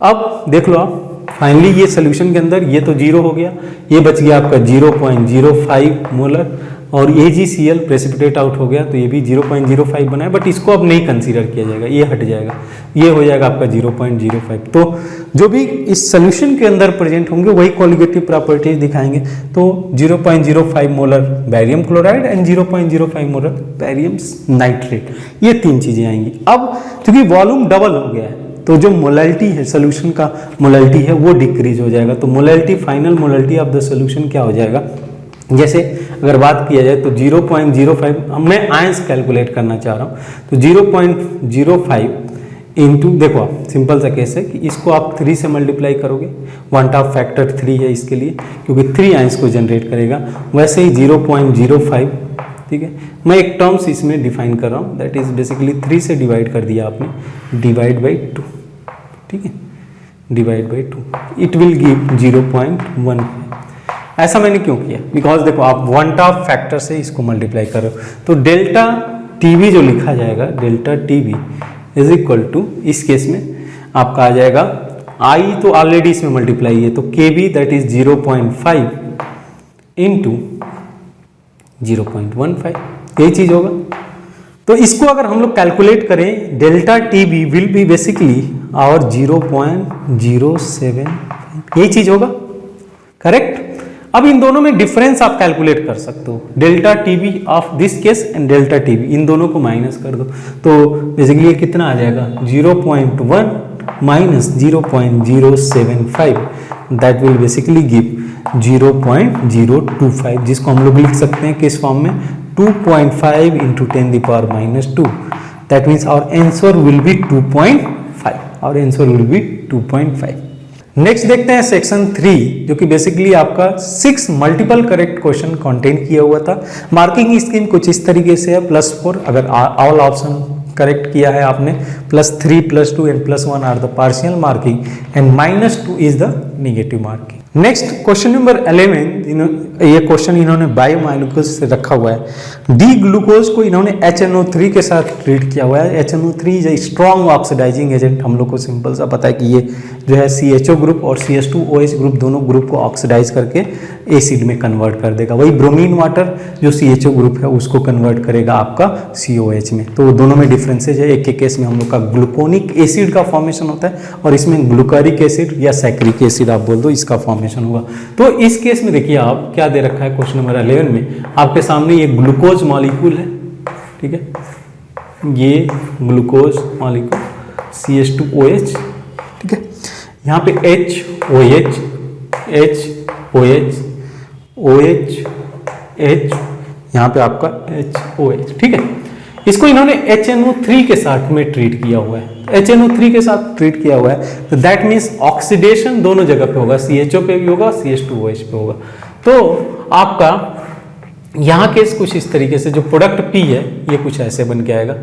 अब देख लो आप फाइनली ये सोल्यूशन के अंदर ये तो 0 हो गया, ये बच गया आपका 0.05 मोलर और AgCl प्रेसिपिटेट आउट हो गया, तो ये भी 0.05 बना है, बट इसको अब नहीं कंसीडर किया जाएगा, ये हट जाएगा, ये हो जाएगा आपका 0.05। तो जो भी इस सोल्यूशन के अंदर प्रेजेंट होंगे वही कोलिगेटिव प्रॉपर्टीज दिखाएंगे। तो 0.05 molar barium chloride and 0.05 molar barium nitrate, ये 3 चीजें आएंगी। अब क्योंकि वॉल्यूम डबल हो गया है तो जो मोलैलिटी है सोल्यूशन का, मोलैलिटी है वो डिक्रीज हो जाएगा। तो molality, final molality of the solution क्या हो जाएगा, जैसे अगर बात किया जाए तो 0.05, मैं आयंस कैलकुलेट करना चाह रहा हूँ, तो 0.05 इंटू, देखो आप सिंपल सा केस है कि इसको आप 3 से मल्टीप्लाई करोगे, 1/2 फैक्टर 3 है इसके लिए क्योंकि 3 आयंस को जनरेट करेगा। वैसे ही 0.05, ठीक है, मैं एक टर्म्स इसमें डिफाइन कर रहा हूँ, दैट इज बेसिकली 3 से डिवाइड कर दिया आपने, डिवाइड बाई 2, ठीक है, divide by 2, it will give 0.15। ऐसा मैंने क्यों किया, बिकॉज देखो आप वन ऑफ फैक्टर से इसको मल्टीप्लाई करो, तो डेल्टा टीवी जो लिखा जाएगा, delta TV is equal to, इस केस में आपका आ जाएगा आई तो ऑलरेडी इसमें मल्टीप्लाई है, तो के बी दैट इज 0.5 इंटू 0.15, यही चीज होगा। तो इसको अगर हम लोग कैलकुलेट करें, delta T B will be basically और 0.075, यही चीज होगा, करेक्ट। अब इन दोनों में डिफरेंस आप कैलकुलेट कर सकते हो, delta TB of this case and delta TB, इन दोनों को माइनस कर दो, तो बेसिकली ये कितना आ जाएगा 0.1 minus 0.075, that will basically give 0.025, जिसको हम लोग लिख सकते हैं किस फॉर्म में, 2.5 into 10⁻², that means our answer will be 2.5, our answer will be 2.5। Next देखते हैं सेक्शन 3, जो कि बेसिकली आपका 6 मल्टीपल करेक्ट क्वेश्चन कंटेन किया हुआ था। मार्किंग स्कीम कुछ इस तरीके से है, +4 अगर ऑल ऑप्शन करेक्ट किया है आपने, +3 +2 and +1 are the partial marking and -2 is the negative marking. Next question number 11, ये क्वेश्चन इन्होंने बायोमॉलिक्यूल्स से रखा हुआ है। डी ग्लूकोज को इन्होंने HNO3 के साथ ट्रीट किया हुआ है। HNO3 is a strong oxidising agent, हम लोग को सिंपल सा पता है कि ये जो है CHO ग्रुप और CH2OH ग्रुप दोनों ग्रुप को ऑक्सीडाइज करके एसिड में कन्वर्ट कर देगा। वही ब्रोमीन वाटर जो CHO ग्रुप है उसको कन्वर्ट करेगा आपका COH में। तो दोनों में डिफरेंसेज है, एक के केस में हम लोग का ग्लूकोनिक एसिड का फॉर्मेशन होता है और इसमें ग्लूकारिक एसिड या सैक्रिक एसिड आप बोल दो, इसका फॉर्मेशन होगा। तो इस केस में देखिए आप क्या दे रखा है क्वेश्चन नंबर 11 में, आपके सामने ये ग्लूकोज मॉलिक्यूल है, ठीक है, ये ग्लूकोज मॉलिक्यूल CH2OH, ठीक है, यहाँ पे HOH HOH OH H, यहाँ पे आपका HOH, ठीक है। इसको इन्होंने HNO3 के साथ में ट्रीट किया हुआ है, HNO3 के साथ ट्रीट किया हुआ है, तो दैट मीन्स ऑक्सीडेशन दोनों जगह पे होगा, CHO पे भी होगा, CH2OH पे होगा। तो आपका यहाँ केस कुछ इस तरीके से, जो प्रोडक्ट P है ये कुछ ऐसे बन के आएगा,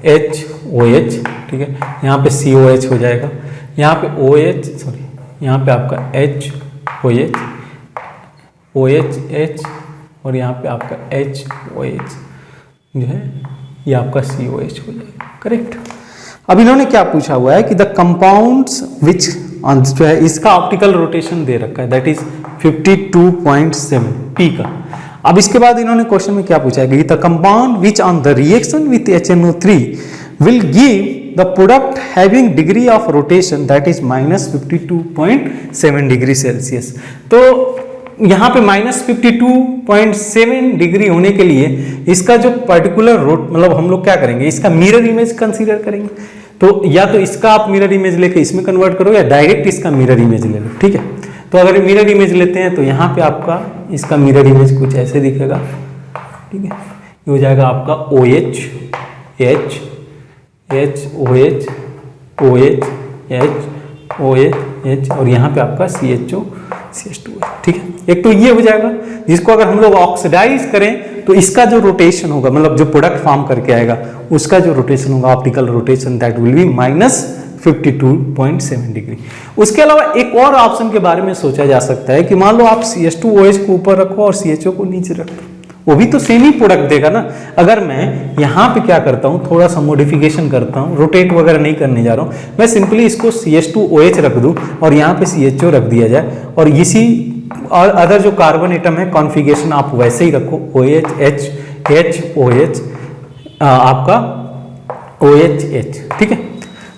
HOH, ठीक है, यहाँ पे COH हो जाएगा, यहाँ पे OH, सॉरी यहाँ पे आपका HOH OH और यहाँ पे आपका HOH जो है ये आपका COH हो जाएगा, करेक्ट। अब इन्होंने क्या पूछा हुआ है कि द कंपाउंड्स विच जो है इसका ऑप्टिकल रोटेशन दे रखा है, दैट इज 52.7 P का। अब इसके बाद इन्होंने क्वेश्चन में क्या पूछा है कि the compound which on the reaction with HNO3 will give the product having degree of rotation that is -52.7 degree Celsius. तो यहाँ पे -52.7 डिग्री होने के लिए इसका जो पर्टिकुलर मतलब हम लोग क्या करेंगे, इसका मिरर इमेज कंसीडर करेंगे। तो या तो इसका आप मिरर इमेज लेके इसमें कन्वर्ट करो या डायरेक्ट इसका मिरर इमेज ले लो, ठीक है। तो अगर मिरर इमेज लेते हैं तो यहाँ पे आपका इसका मिरर इमेज कुछ ऐसे दिखेगा, ठीक है, ये हो जाएगा आपका OH H H OH OH H OH H और यहाँ पे आपका CHO CH2, ठीक है। एक तो ये हो जाएगा, जिसको अगर हम लोग ऑक्सीडाइज करें तो इसका जो रोटेशन होगा, मतलब जो प्रोडक्ट फॉर्म करके आएगा उसका जो रोटेशन होगा, optical rotation, that will B -52.7 degree. उसके अलावा एक और ऑप्शन के बारे में सोचा जा सकता है कि मान लो आप CH2OH को ऊपर रखो और CHO को नीचे रख दो, वो भी तो सेम ही प्रोडक्ट देगा ना। अगर मैं यहाँ पे क्या करता हूँ, थोड़ा सा मॉडिफिकेशन करता हूँ, रोटेट वगैरह नहीं करने जा रहा हूँ, मैं सिंपली इसको CH2OH रख दूँ और यहाँ पे CHO रख दिया जाए और इसी और अदर जो कार्बन एटम है कॉन्फ़िगरेशन आप वैसे ही रखो, OH H H OH आपका OH H, ठीक है।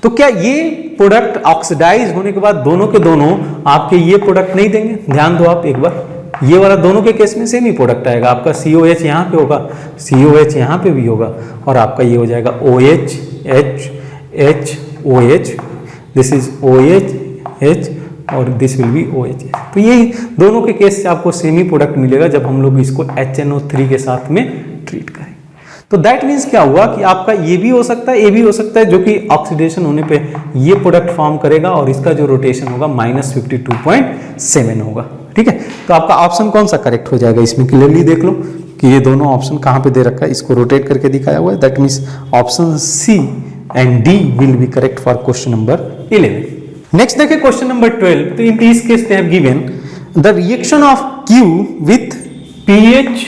तो क्या ये प्रोडक्ट ऑक्सीडाइज होने के बाद दोनों के दोनों आपके ये प्रोडक्ट नहीं देंगे? ध्यान दो आप एक बार, ये वाला दोनों के केस में सेम ही प्रोडक्ट आएगा, आपका COH यहाँ पे होगा, COH यहाँ पे भी होगा और आपका ये हो जाएगा OH H H OH, this is OH H और दिस विल बी OH। तो यही दोनों के केस से आपको सेम ही प्रोडक्ट मिलेगा जब हम लोग इसको HNO3 के साथ में ट्रीट करें। तो दैट मीन्स क्या हुआ कि आपका ये भी हो सकता है, ये भी हो सकता है, जो कि ऑक्सीडेशन होने पे ये प्रोडक्ट फॉर्म करेगा और इसका जो रोटेशन होगा -52.7 होगा, ठीक है। तो आपका ऑप्शन कौन सा करेक्ट हो जाएगा इसमें, क्लियरली देख लो कि ये दोनों ऑप्शन कहाँ पे दे रखा है, इसको रोटेट करके दिखाया हुआ है, that means option C and D will be correct for question number 11। Next देखिए क्वेश्चन नंबर 12। तो in this case they have given the reaction of K Q with pH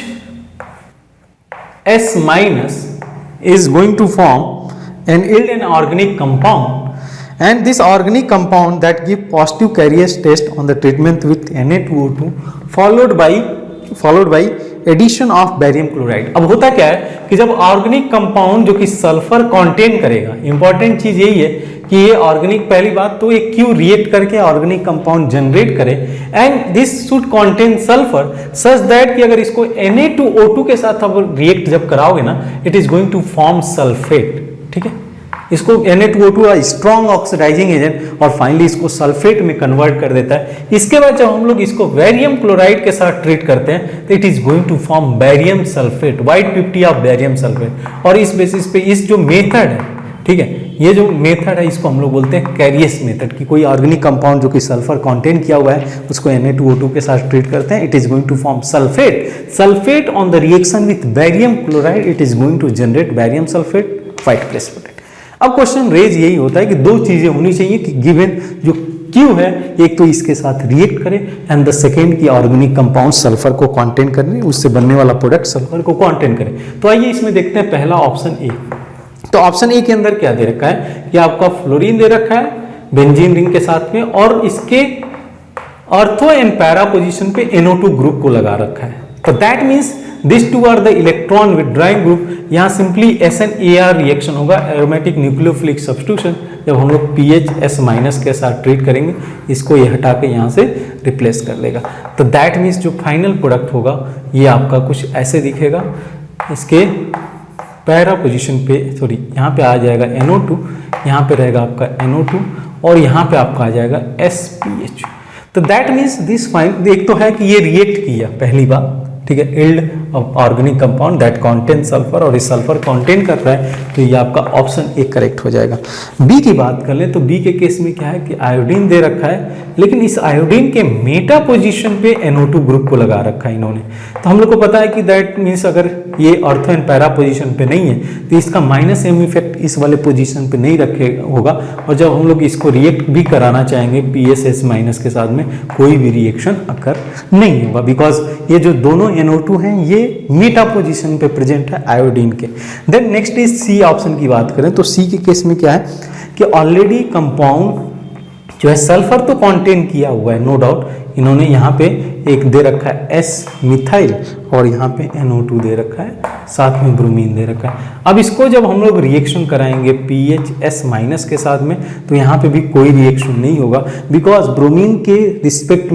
S minus is going to form and yield an organic compound, and this organic compound that give positive carriers test on the treatment with Na2O2 followed by addition of barium chloride. अब होता क्या है कि जब organic compound जो कि sulphur contain करेगा, important चीज यही है कि ये ऑर्गेनिक, पहली बात तो एक क्यू रिएक्ट करके ऑर्गेनिक कंपाउंड जनरेट करे and this should contain sulphur such that कि अगर इसको Na2O2 के साथ अब रिएक्ट जब कराओगे ना, it is going to form sulphate. ठीक है, इसको Na2O2 स्ट्रॉन्ग ऑक्सीडाइजिंग एजेंट और फाइनली इसको सल्फेट में कन्वर्ट कर देता है। इसके बाद जब हम लोग इसको बेरियम क्लोराइड के साथ ट्रीट करते हैं तो it is going to form barium sulphate, white 50 of barium sulphate. और इस बेसिस पे इस जो मेथड है, ठीक है, ये जो मेथड है इसको हम लोग बोलते हैं कैरियस मेथड, कि कोई ऑर्गेनिक कंपाउंड जो कि सल्फर कंटेन किया हुआ है उसको Na2O2 के साथ ट्रीट करते हैं, it is going to form sulphate on the reaction with barium chloride, it is going to generate barium sulphate, white precipitate. अब क्वेश्चन रेज यही होता है कि दो चीजें होनी चाहिए कि गिवन जो क्यू है एक तो इसके साथ रिएक्ट करे एंड द सेकेंड की ऑर्गेनिक कंपाउंड सल्फर को कंटेन करने, उससे बनने वाला प्रोडक्ट सल्फर को कंटेन करे। तो आइए इसमें देखते हैं पहला ऑप्शन ए। तो ऑप्शन ए के अंदर क्या दे रखा है कि आपका फ्लोरीन दे रखा है बेंजीन रिंग के साथ में और इसके ऑर्थो एंड पैरा पोजीशन पे NO2 ग्रुप को लगा रखा है। तो that means this two are the electron withdrawing group. यहाँ सिंपली SNAR रिएक्शन होगा, एरोमेटिक न्यूक्लियोफिलिक सब्स्टिट्यूशन, जब हम लोग pH S माइनस के साथ ट्रीट करेंगे, इसको ये हटा के यहाँ से रिप्लेस कर देगा। तो दैट मीन्स जो फाइनल प्रोडक्ट होगा ये आपका कुछ ऐसे दिखेगा। इसके पैरा पोजीशन पे सॉरी यहाँ पे आ जाएगा NO2, यहाँ पे रहेगा आपका NO2 और यहाँ पे आपका आ जाएगा SPH। तो दैट मीन्स दिस फाइन, एक तो है कि ये रिएक्ट किया पहली बार, ठीक है, yield of organic compound that contain sulphur, और इस सल्फर कंटेन कर रहा है, तो ये आपका ऑप्शन ए करेक्ट हो जाएगा। बी की बात कर ले तो बी के केस में क्या है कि आयोडीन दे रखा है, लेकिन इस आयोडीन के मेटा पोजीशन पे NO2 ग्रुप को लगा रखा है इन्होंने। तो हम लोग को पता है कि दैट मीन्स अगर ये ऑर्थो एंड पैरा पोजीशन पे नहीं है तो इसका -m इफेक्ट इस वाले पोजीशन पे नहीं रखे होगा, और जब हम लोग इसको रिएक्ट भी कराना चाहेंगे PSS माइनस के साथ में, कोई भी रिएक्शन अकर नहीं होगा, बिकॉज ये जो दोनों NO2 हैं ये मेटा पोजीशन पे प्रेजेंट है आयोडीन के। Then next is C option की बात करें तो सी के केस में क्या है कि ऑलरेडी कंपाउंड जो है सल्फर तो कंटेन किया हुआ है, नो डाउट। इन्होंने यहाँ पे एक दे रखा है S मिथाइल और यहाँ पे NO2 दे रखा है, साथ में ब्रोमीन दे रखा है। अब इसको जब हम लोग रिएक्शन कराएंगे pH S माइनस के साथ में तो यहाँ पे भी कोई रिएक्शन नहीं होगा, बिकॉज ब्रोमीन के रिस्पेक्ट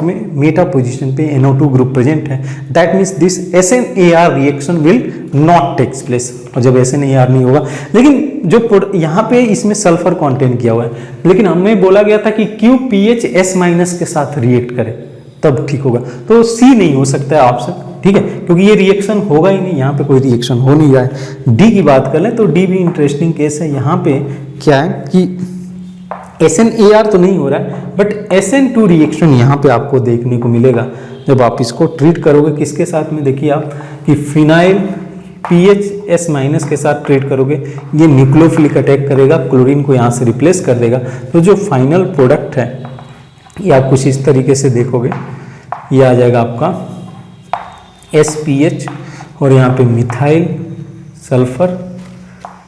में मेटा पोजीशन पे NO2 ग्रुप प्रेजेंट है। That means this SNAR reaction will not takes place, और जब SNAR नहीं होगा, लेकिन जो यहाँ पे इसमें सल्फर कंटेन किया हुआ है, लेकिन हमें बोला गया था कि क्यू pH S माइनस के साथ रिएक्ट करे तब ठीक होगा, तो सी नहीं हो सकता है ऑप्शन, ठीक है, क्योंकि ये रिएक्शन होगा ही नहीं, यहाँ पे कोई रिएक्शन हो नहीं रहा है। डी की बात कर लें तो डी भी इंटरेस्टिंग केस है। यहाँ पे क्या है कि SNAR तो नहीं हो रहा है, बट SN2 रिएक्शन यहाँ पे आपको देखने को मिलेगा जब आप इसको ट्रीट करोगे। किसके साथ में देखिए आप कि फिनाइल pH S माइनस के साथ ट्रीट करोगे, ये न्यूक्लियोफिलिक अटैक करेगा, क्लोरीन को यहाँ से रिप्लेस कर देगा। तो जो फाइनल प्रोडक्ट है ये आप कुछ इस तरीके से देखोगे, ये आ जाएगा आपका SPH और यहाँ पे मिथाइल सल्फर,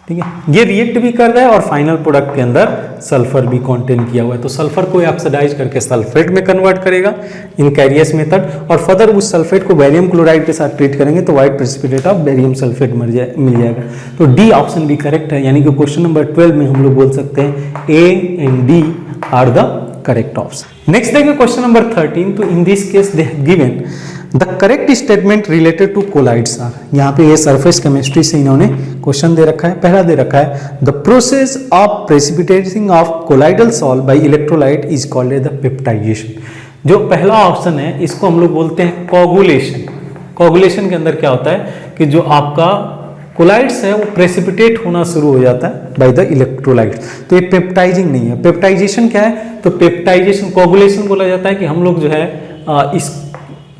ठीक है, ये रिएक्ट भी कर रहा है और फाइनल प्रोडक्ट के अंदर सल्फर भी कंटेन किया हुआ है। तो सल्फर को ऑक्सीडाइज करके सल्फेट में कन्वर्ट करेगा इन कैरियस मेथड, और फर्दर उस सल्फेट को बेरियम क्लोराइड के साथ ट्रीट करेंगे तो white precipitate of barium sulphate मिल जाएगा। तो डी ऑप्शन भी करेक्ट है, यानी कि क्वेश्चन नंबर 12 में हम लोग बोल सकते हैं A and D are the correct option. Next देखिए क्वेश्चन नंबर 13। तो in this case they have given the correct statement related to colloids are. यहाँ पे ये सरफेस केमिस्ट्री से इन्होंने क्वेश्चन दे रखा है। पहला दे रखा है the process of precipitating of colloidal salt by electrolyte is called the peptization. जो पहला ऑप्शन है इसको हम लोग बोलते हैं कोगुलेशन। कोगुलेशन के अंदर क्या होता है कि जो आपका कोलाइड्स है वो प्रेसिपिटेट होना शुरू हो जाता है बाय द इलेक्ट्रोलाइट। तो ये पेप्टाइजिंग नहीं है। पेप्टाइजेशन क्या है? तो पेप्टाइजेशन कोगुलेशन बोला जाता है कि हम लोग जो है इस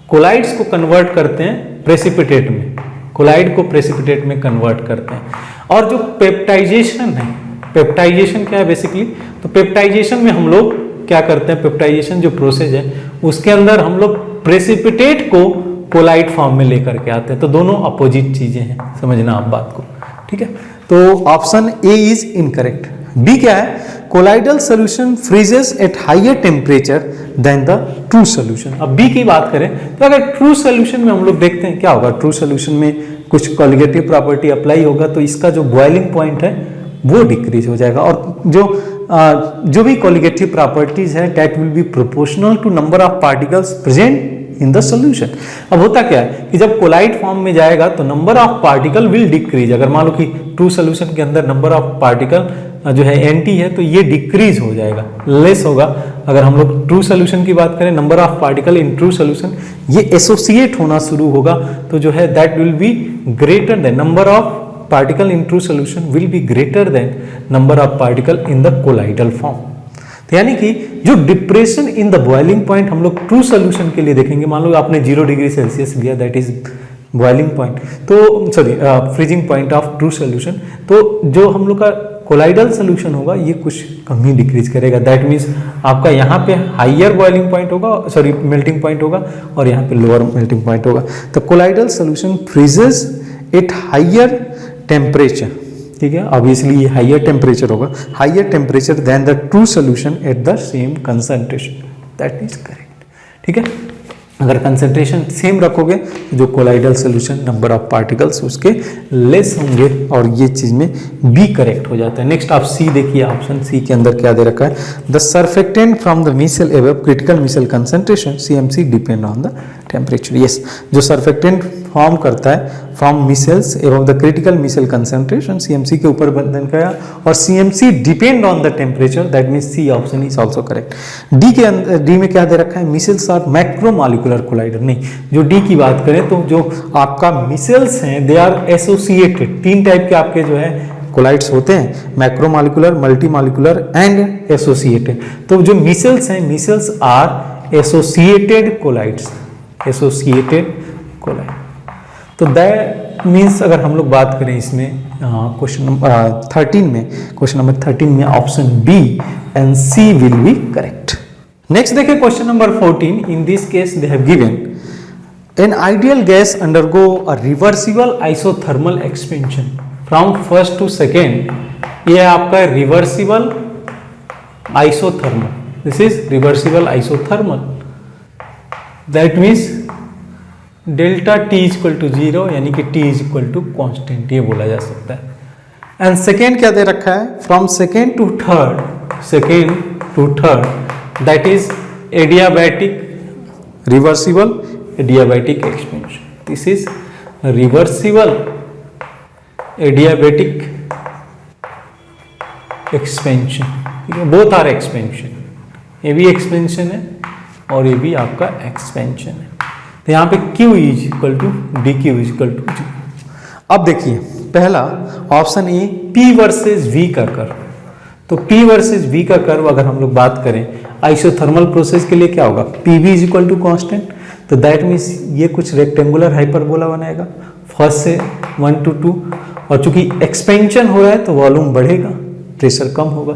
कोलाइड्स को कन्वर्ट करते हैं प्रेसिपिटेट में, कोलाइड को प्रेसिपिटेट में कन्वर्ट करते हैं। और जो पेप्टाइजेशन है, पेप्टाइजेशन क्या है बेसिकली? तो पेप्टाइजेशन में हम लोग क्या करते हैं, पेप्टाइजेशन जो प्रोसेस है उसके अंदर हम लोग प्रेसिपिटेट को कोलाइड फॉर्म में लेकर के आते हैं, तो दोनों अपोजिट चीजें हैं, समझना आप बात को, ठीक है। तो option A is incorrect. B क्या है, colloidal solution freezes at higher temperature than the true solution. अब बी की बात करें तो अगर ट्रू सोल्यूशन में हम लोग देखते हैं क्या होगा, ट्रू सोल्यूशन में कुछ कॉलिगेटिव प्रॉपर्टी अप्लाई होगा तो इसका जो बॉइलिंग पॉइंट है वो डिक्रीज हो जाएगा, और जो भी कॉलिगेटिव प्रॉपर्टीज है that will be proportional to number of particles present in the solution. अब होता क्या है कि जब कोलाइड फॉर्म में जाएगा तो number of particle will decrease. अगर मान लो कि ट्रू सोल्यूशन के अंदर नंबर ऑफ पार्टिकल जो है एंटी है तो ये डिक्रीज हो जाएगा, लेस होगा। अगर हम लोग ट्रू सोल्यूशन की बात करें, number of particle in true solution ये एसोसिएट होना शुरू होगा तो जो है that will be greater than number of particle in true solution will be greater than number of particle in the colloidal form. तो यानी कि जो depression in the boiling point हम लोग ट्रू सोल्यूशन के लिए देखेंगे, मान लो आपने 0 डिग्री सेल्सियस लिया, दैट इज बॉइलिंग पॉइंट, तो sorry freezing point of true solution, तो जो हम लोग का कोलाइडल सोल्यूशन होगा ये कुछ कम ही डिक्रीज करेगा। दैट मीन्स आपका यहाँ पे हाइयर बॉइलिंग पॉइंट होगा, सॉरी मेल्टिंग पॉइंट होगा, और यहाँ पे लोअर मेल्टिंग पॉइंट होगा। तो colloidal solution freezes at higher temperature, ठीक है, ऑब्वियसली ये हाइयर टेम्परेचर होगा, higher temperature than the true solution at the same concentration, that is correct, ठीक है। अगर कंसंट्रेशन सेम रखोगे जो colloidal solution number of particles उसके लेस होंगे, और ये चीज में बी करेक्ट हो जाता है। नेक्स्ट आप सी देखिए, ऑप्शन सी के अंदर क्या दे रखा है, the surfactant from the micelle above critical micelle concentration CMC depend on the temperature. Yes, जो सर्फेक्टेंट फॉर्म करता है from micelles above the critical micelle concentration CMC के ऊपर बंधन का, और CMC depend on the temperature, that means C option is also correct. D के अंदर, डी में क्या दे रखा है, मिसल्स आर मैक्रोमॉलिक्यूलर कोलाइडर। नहीं, जो डी की बात करें तो जो आपका मिसल्स हैं दे आर एसोसिएटेड, 3 टाइप के आपके जो है कोलाइड्स होते हैं, मैक्रोमॉलिक्यूलर, मल्टीमॉलिक्यूलर एंड एसोसिएटेड। तो जो मिसल्स हैं, micelles are associated colloids, associated colloid. तो दैट मीन्स अगर हम लोग बात करें इसमें क्वेश्चन नंबर 13 में, क्वेश्चन नंबर 13 में option B and C will be correct. Next देखिए question number 14, in this case they have given an ideal gas undergo a reversible isothermal expansion from first to second. ये है आपका reversible isothermal, this is reversible isothermal, that means delta T is equal to 0, यानी कि T is equal to constant, ये बोला जा सकता है। एंड सेकेंड क्या दे रखा है, from second to third, second to third, that is adiabatic reversible adiabatic expansion, this is reversible adiabatic expansion, ठीक है, बोथ आर एक्सपेंशन, ये भी एक्सपेंशन है और ये भी आपका एक्सपेंशन है। तो यहाँ पे Q is equal to D Q is equal to. अब देखिए पहला option A P versus V का कर्व, तो P वर्सेस V का कर्व अगर हम लोग बात करें आइसोथर्मल प्रोसेस के लिए क्या होगा, PV is equal to constant, तो दैट मीन्स ये कुछ रेक्टेंगुलर हाइपरबोला बनाएगा फर्स्ट से 1 to 2, और चूंकि एक्सपेंशन हो रहा है तो वॉल्यूम बढ़ेगा, प्रेशर कम होगा।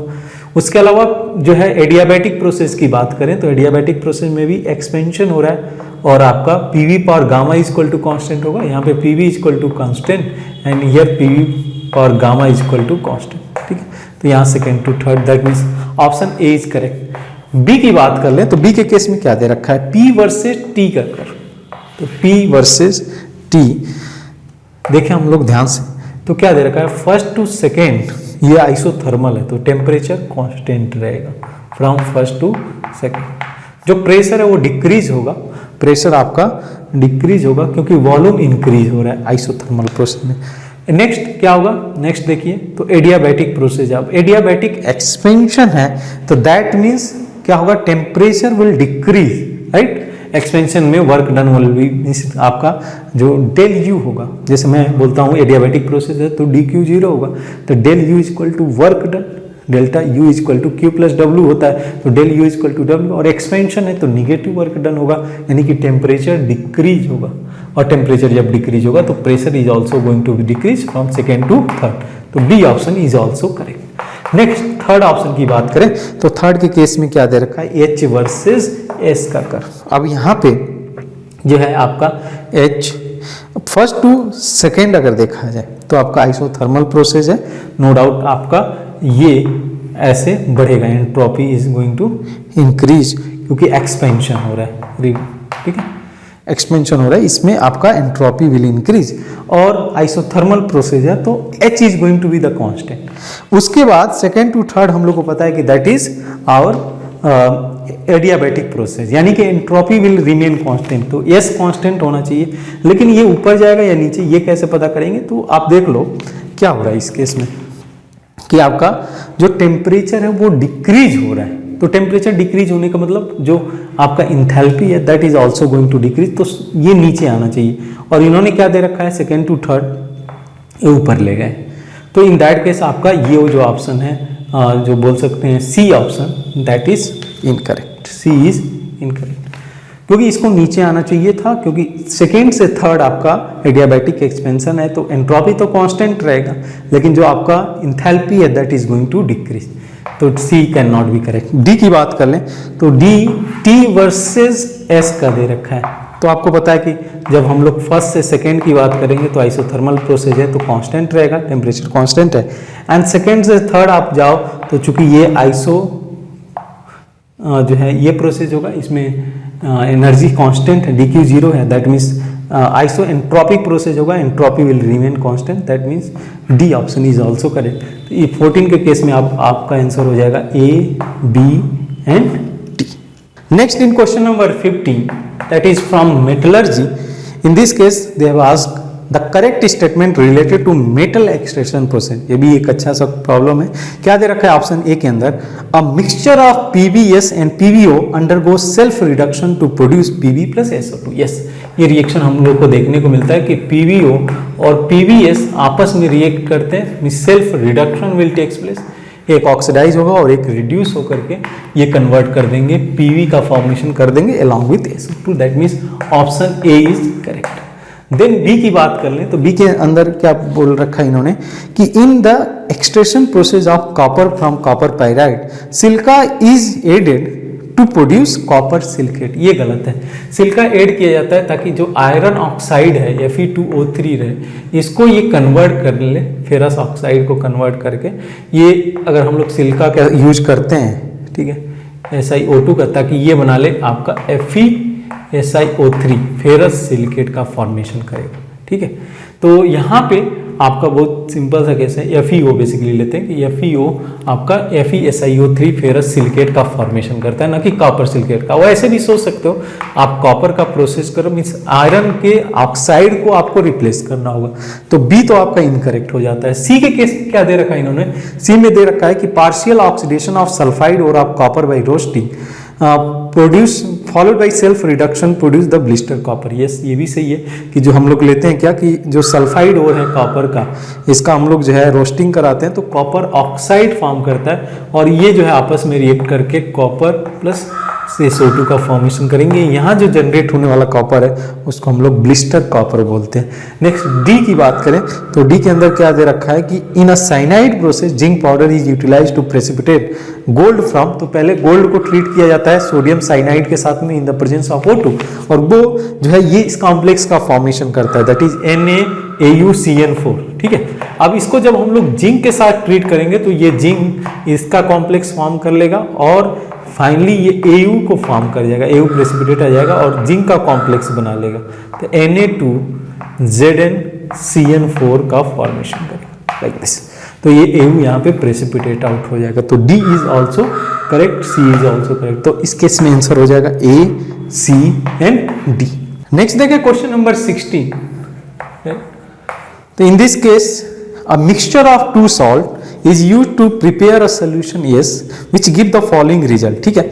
उसके अलावा जो है एडियाबैटिक प्रोसेस की बात करें तो एडियाबैटिक प्रोसेस में भी एक्सपेंशन हो रहा है और आपका PV power gamma is equal to constant होगा, यहाँ पे PV is equal to constant and here PV power gamma is equal to constant, ठीक है। तो यहाँ second to third, that means option A is correct. B की बात कर लें तो बी के केस में क्या दे रखा है, पी वर्सेस टी का कर्व, तो पी वर्सेस टी देखें हम लोग ध्यान से, तो क्या दे रखा है, फर्स्ट टू सेकेंड ये आइसोथर्मल है तो टेम्परेचर कांस्टेंट रहेगा फ्रॉम फर्स्ट टू सेकेंड। जो प्रेशर है वो डिक्रीज होगा, प्रेशर आपका डिक्रीज होगा क्योंकि वॉल्यूम इंक्रीज हो रहा है आइसोथर्मल प्रोसेस में। नेक्स्ट क्या होगा, नेक्स्ट देखिए तो एडियाबैटिक प्रोसेस, अब एडियाबैटिक एक्सपेंशन है तो दैट मीन्स क्या होगा, temperature will decrease, right. Expansion में वर्क डन विल बी, आपका जो डेल यू होगा, जैसे मैं बोलता हूँ एडियाबैटिक प्रोसेस है तो डी क्यू 0 होगा, तो del U is equal to work done, delta U is equal to Q plus W होता है तो del U is equal to W, और एक्सपेंशन है तो निगेटिव वर्क डन होगा, यानी कि टेम्परेचर डिक्रीज होगा, और टेम्परेचर जब डिक्रीज होगा तो pressure is also going to be decrease from second to third, तो B option is also correct. Next third option की बात करें तो थर्ड के केस में क्या दे रखा है, H वर्सेस S का कर्व। अब यहाँ पे जो है आपका H फर्स्ट टू सेकेंड अगर देखा जाए तो आपका आइसोथर्मल प्रोसेस है, नो डाउट आपका ये ऐसे बढ़ेगा, entropy is going to increase क्योंकि एक्सपेंशन हो रहा है, ठीक है, एक्सपेंशन हो रहा है, इसमें आपका एंट्रोपी विल इंक्रीज। और आइसोथर्मल प्रोसेस है तो H is going to be the constant. उसके बाद सेकेंड टू थर्ड हम लोग को पता है कि that is our adiabatic process, यानी कि एंट्रोपी विल रिमेन कांस्टेंट, तो S कांस्टेंट होना चाहिए। लेकिन ये ऊपर जाएगा या नीचे ये कैसे पता करेंगे, तो आप देख लो क्या हो रहा है इस केस में कि आपका जो टेम्परेचर है वो डिक्रीज हो रहा है, तो टेम्परेचर डिक्रीज होने का मतलब जो आपका इंथैल्पी है that is also going to decrease, तो ये नीचे आना चाहिए। और इन्होंने क्या दे रखा है, सेकेंड टू थर्ड ये ऊपर ले गए, तो इन दैट केस आपका ये जो ऑप्शन है जो बोल सकते हैं C option, that is incorrect, C is incorrect, क्योंकि इसको नीचे आना चाहिए था, क्योंकि सेकेंड से थर्ड आपका एडियाबैटिक एक्सपेंशन है तो एंट्रोपी तो कांस्टेंट रहेगा, लेकिन जो आपका इंथैल्पी है that is going to decrease, तो C can not be correct. D की बात कर लें तो डी टी वर्सेस एस का दे रखा है, तो आपको पता है कि जब हम लोग फर्स्ट से सेकेंड की बात करेंगे तो आइसोथर्मल प्रोसेस है तो कांस्टेंट रहेगा, टेम्परेचर कांस्टेंट है, एंड सेकेंड से थर्ड आप जाओ तो चूंकि ये आइसो जो है ये प्रोसेस होगा, इसमें एनर्जी कांस्टेंट है, DQ 0 है, that means isoentropic process होगा, entropy will remain constant, that means D option is also correct. तो ये 14 के केस में आपका आंसर हो जाएगा A, B and D। Next in question number 15 that is from metallurgy, in this case they have asked the correct statement related to metal extraction process. ये भी एक अच्छा सा प्रॉब्लम है, क्या दे रखा है ऑप्शन ए के अंदर, a mixture of PbS and PbO undergo self reduction to produce Pb plus SO2। Yes, ये रिएक्शन हम लोग को देखने को मिलता है कि PbO और PbS आपस में रिएक्ट करते हैं, self reduction will takes place, एक ऑक्सीडाइज होगा और एक रिड्यूस होकर के ये कन्वर्ट कर देंगे, Pb का फॉर्मेशन कर देंगे along with SO2, that means option A is correct. Then B की बात कर लें तो बी के अंदर क्या बोल रखा है इन्होंने कि in the extraction process of copper from copper pyrite silica is added to produce copper silicate. ये गलत है, सिलिका ऐड किया जाता है ताकि जो आयरन ऑक्साइड है Fe2O3 रहे, इसको ये कन्वर्ट कर ले, फेरस ऑक्साइड को कन्वर्ट करके, ये अगर हम लोग सिलिका का यूज करते हैं, ठीक है, SiO2 का, ताकि ये बना ले आपका FeSiO3 फेरस सिलिकेट का फॉर्मेशन करेगा, ठीक है। तो यहाँ पे आपका बहुत सिंपल सा केस है, FeO बेसिकली लेते हैं कि FeO आपका FeSiO3 फेरस सिलिकेट का फॉर्मेशन करता है, ना कि कॉपर सिलिकेट का। वो ऐसे भी सोच सकते हो, आप कॉपर का प्रोसेस करो, मीन्स आयरन के ऑक्साइड को आपको रिप्लेस करना होगा, तो बी तो आपका इनकरेक्ट हो जाता है। सी के केस में क्या दे रखा है इन्होंने, सी में दे रखा है कि पार्शियल ऑक्सीडेशन ऑफ सल्फाइड और of copper by roasting produce followed by self reduction produce the blister copper. Yes, ये भी सही है कि जो हम लोग लेते हैं क्या कि जो सल्फाइड ओर है कॉपर का, इसका हम लोग जो है रोस्टिंग कराते हैं तो कॉपर ऑक्साइड फॉर्म करता है, और ये जो है आपस में रिएक्ट करके कॉपर प्लस SO2 का फॉर्मेशन करेंगे। यहाँ जो जनरेट होने वाला कॉपर है उसको हम लोग ब्लिस्टर कॉपर बोलते हैं। नेक्स्ट डी की बात करें तो डी के अंदर क्या दे रखा है कि in a cyanide process zinc powder is utilized to precipitate gold from, तो पहले गोल्ड को ट्रीट किया जाता है सोडियम साइनाइड के साथ में इन द प्रेजेंस ऑफ O2, और वो जो है ये इस कॉम्प्लेक्स का फॉर्मेशन करता है, दैट इज NaAuCN4, ठीक है। अब इसको जब हम लोग जिंक के साथ ट्रीट करेंगे तो ये जिंक इसका कॉम्प्लेक्स फॉर्म कर लेगा और फाइनली ये Au को फॉर्म कर जाएगा, Au प्रेसिपिटेट आ जाएगा और जिंक का कॉम्प्लेक्स बना लेगा, तो Na2ZnCN4 का फॉर्मेशन करेगा लाइक दिस, तो ये Au यहाँ पे प्रेसिपिटेट आउट हो जाएगा, तो D is also correct, C is also correct, तो इस केस में आंसर हो जाएगा A, C and D। Next देखिए क्वेश्चन नंबर 16, तो in this case a mixture of two salt is used to prepare a solution S which give the following result, ठीक है।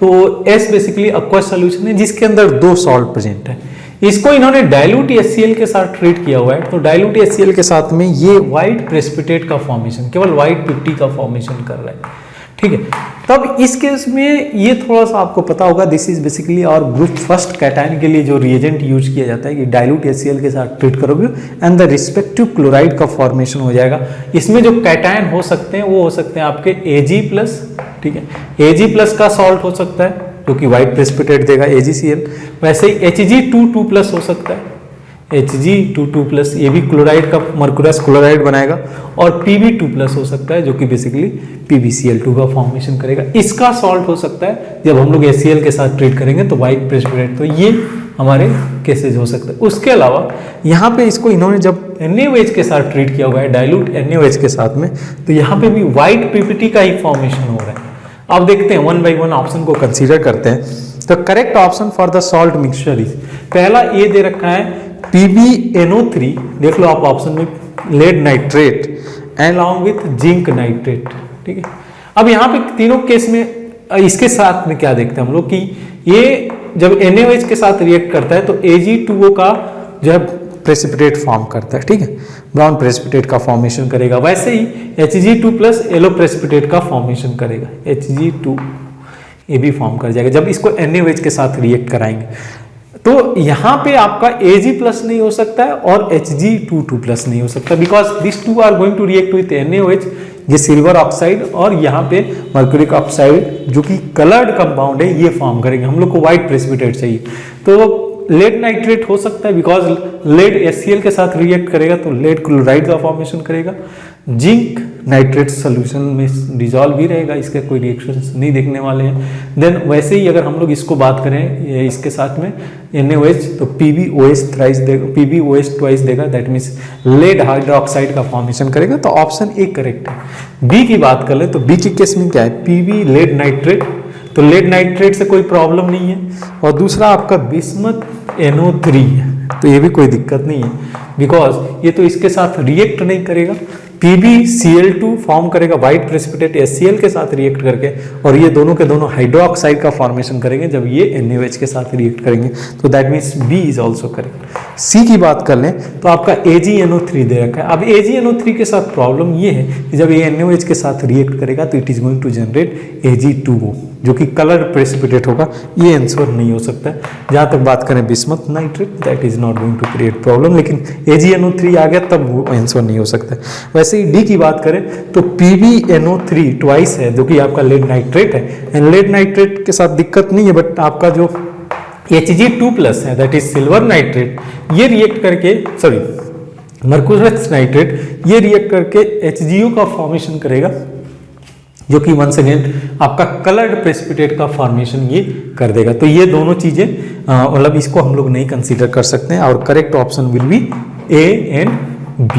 तो S बेसिकली aqueous solution है जिसके अंदर दो salt present है, इसको इन्होंने डाइल्यूट HCl के साथ ट्रीट किया हुआ है, तो डाइल्यूट HCl के साथ में ये व्हाइट प्रेसिपिटेट का फॉर्मेशन, केवल व्हाइट 50 का फॉर्मेशन कर रहा है, ठीक है। तब इस केस में ये थोड़ा सा आपको पता होगा, दिस इज बेसिकली और ग्रुप फर्स्ट कैटायन के लिए जो रिएजेंट यूज किया जाता है कि डाइल्यूट HCl के साथ ट्रीट करोगे एंड द रिस्पेक्टिव क्लोराइड का फॉर्मेशन हो जाएगा। इसमें जो कैटायन हो सकते हैं वो हो सकते हैं आपके Ag+, ठीक है, Ag+ का सॉल्ट हो सकता है जो कि व्हाइट प्रेसिपिटेट देगा AgCl। वैसे ही Hg2+2 हो सकता है, Hg2+, ये भी क्लोराइड का मर्कुरस क्लोराइड बनाएगा। और Pb2+ हो सकता है जो कि बेसिकली PbCl2 का फॉर्मेशन करेगा। इसका सॉल्ट हो सकता है जब हम लोग HCl के साथ ट्रीट करेंगे तो व्हाइट प्रेसिपिटेट। तो ये हमारे केसेज हो सकते हैं। उसके अलावा यहाँ पे इसको इन्होंने जब NaOH के साथ ट्रीट किया हुआ है, डाइल्यूट NaOH के साथ में, तो यहाँ पे भी व्हाइट PPT का ही फॉर्मेशन हो रहा है। अब देखते हैं 1 by 1 ऑप्शन को कंसीडर करते हैं। तो correct option for the salt mixture is, पहला ये दे रखा है PbNO3, देख लो आप ऑप्शन में, lead nitrate along with zinc nitrate, ठीक है। अब यहाँ पे तीनों केस में इसके साथ में क्या देखते हैं हम लोग कि ये जब NaOH के साथ रिएक्ट करता है तो Ag2O का जो है प्रेसिपिटेट फॉर्म करता है, ठीक है, ब्राउन प्रेसिपिटेट का फॉर्मेशन करेगा। वैसे ही Hg2+ येलो प्रेसिपिटेट का फॉर्मेशन करेगा, Hg2 ये भी फॉर्म कर जाएगा जब इसको NaOH के साथ रिएक्ट कराएंगे। तो यहाँ पे आपका Ag+ नहीं हो सकता है और Hg2+ नहीं हो सकता, because this two are going to react with NaOH, ये सिल्वर ऑक्साइड और यहाँ पे मर्क्यूरिक ऑक्साइड जो कि कलर्ड कंपाउंड है ये फॉर्म करेंगे। हम लोग को व्हाइट प्रेसिपिटेट चाहिए, तो लेड नाइट्रेट हो सकता है बिकॉज लेड HCl के साथ रिएक्ट करेगा तो लेड क्लोराइड का फॉर्मेशन करेगा। जिंक नाइट्रेट सोल्यूशन में डिजॉल्व भी रहेगा, इसके कोई रिएक्शंस नहीं देखने वाले हैं। देन वैसे ही अगर हम लोग इसको बात करें इसके साथ में NaOH तो PbOH ट्वाइस देगा, दैट मीन्स लेड हाइड्रोक्साइड का फॉर्मेशन करेगा। तो ऑप्शन ए करेक्ट है। बी की बात कर ले तो बी के केस में क्या है, Pb लेड नाइट्रेट, तो लेड नाइट्रेट से कोई प्रॉब्लम नहीं है। और दूसरा आपका बिस्मथ NO3 है, तो ये भी कोई दिक्कत नहीं है बिकॉज ये तो इसके साथ रिएक्ट नहीं करेगा। PbCl2 फॉर्म करेगा व्हाइट प्रेसिपिटेट HCl के साथ रिएक्ट करके, और ये दोनों के दोनों हाइड्रोक्साइड का फॉर्मेशन करेंगे जब ये NaOH के साथ रिएक्ट करेंगे। तो that means B is also correct. C की बात कर लें तो आपका AgNO3 दे रखा है। अब AgNO3 के साथ प्रॉब्लम ये है कि जब ये NaOH के साथ रिएक्ट करेगा तो it is going to generate Ag2O जो कि कलर प्रेसिपिटेट होगा, ये आंसर नहीं हो सकता है। जहां तक बात करें bismuth nitrate, that is not going to create problem, लेकिन AgNO3 आ गया तब वो आंसर नहीं हो सकता है। वैसे ही डी की बात करें तो PbNO3 ट्वाइस है जो कि आपका लेड नाइट्रेट है, एंड लेड नाइट्रेट के साथ दिक्कत नहीं है, बट आपका जो Hg2+ है दैट इज सिल्वर नाइट्रेट, ये रिएक्ट करके मर्कुरस नाइट्रेट ये रिएक्ट करके HgO का फॉर्मेशन करेगा जो कि वंस अगेन आपका कलर्ड प्रेसिपिटेट का फॉर्मेशन ये कर देगा। तो ये दोनों चीजें मतलब इसको हम लोग नहीं कंसीडर कर सकते हैं, और correct option will B A and B।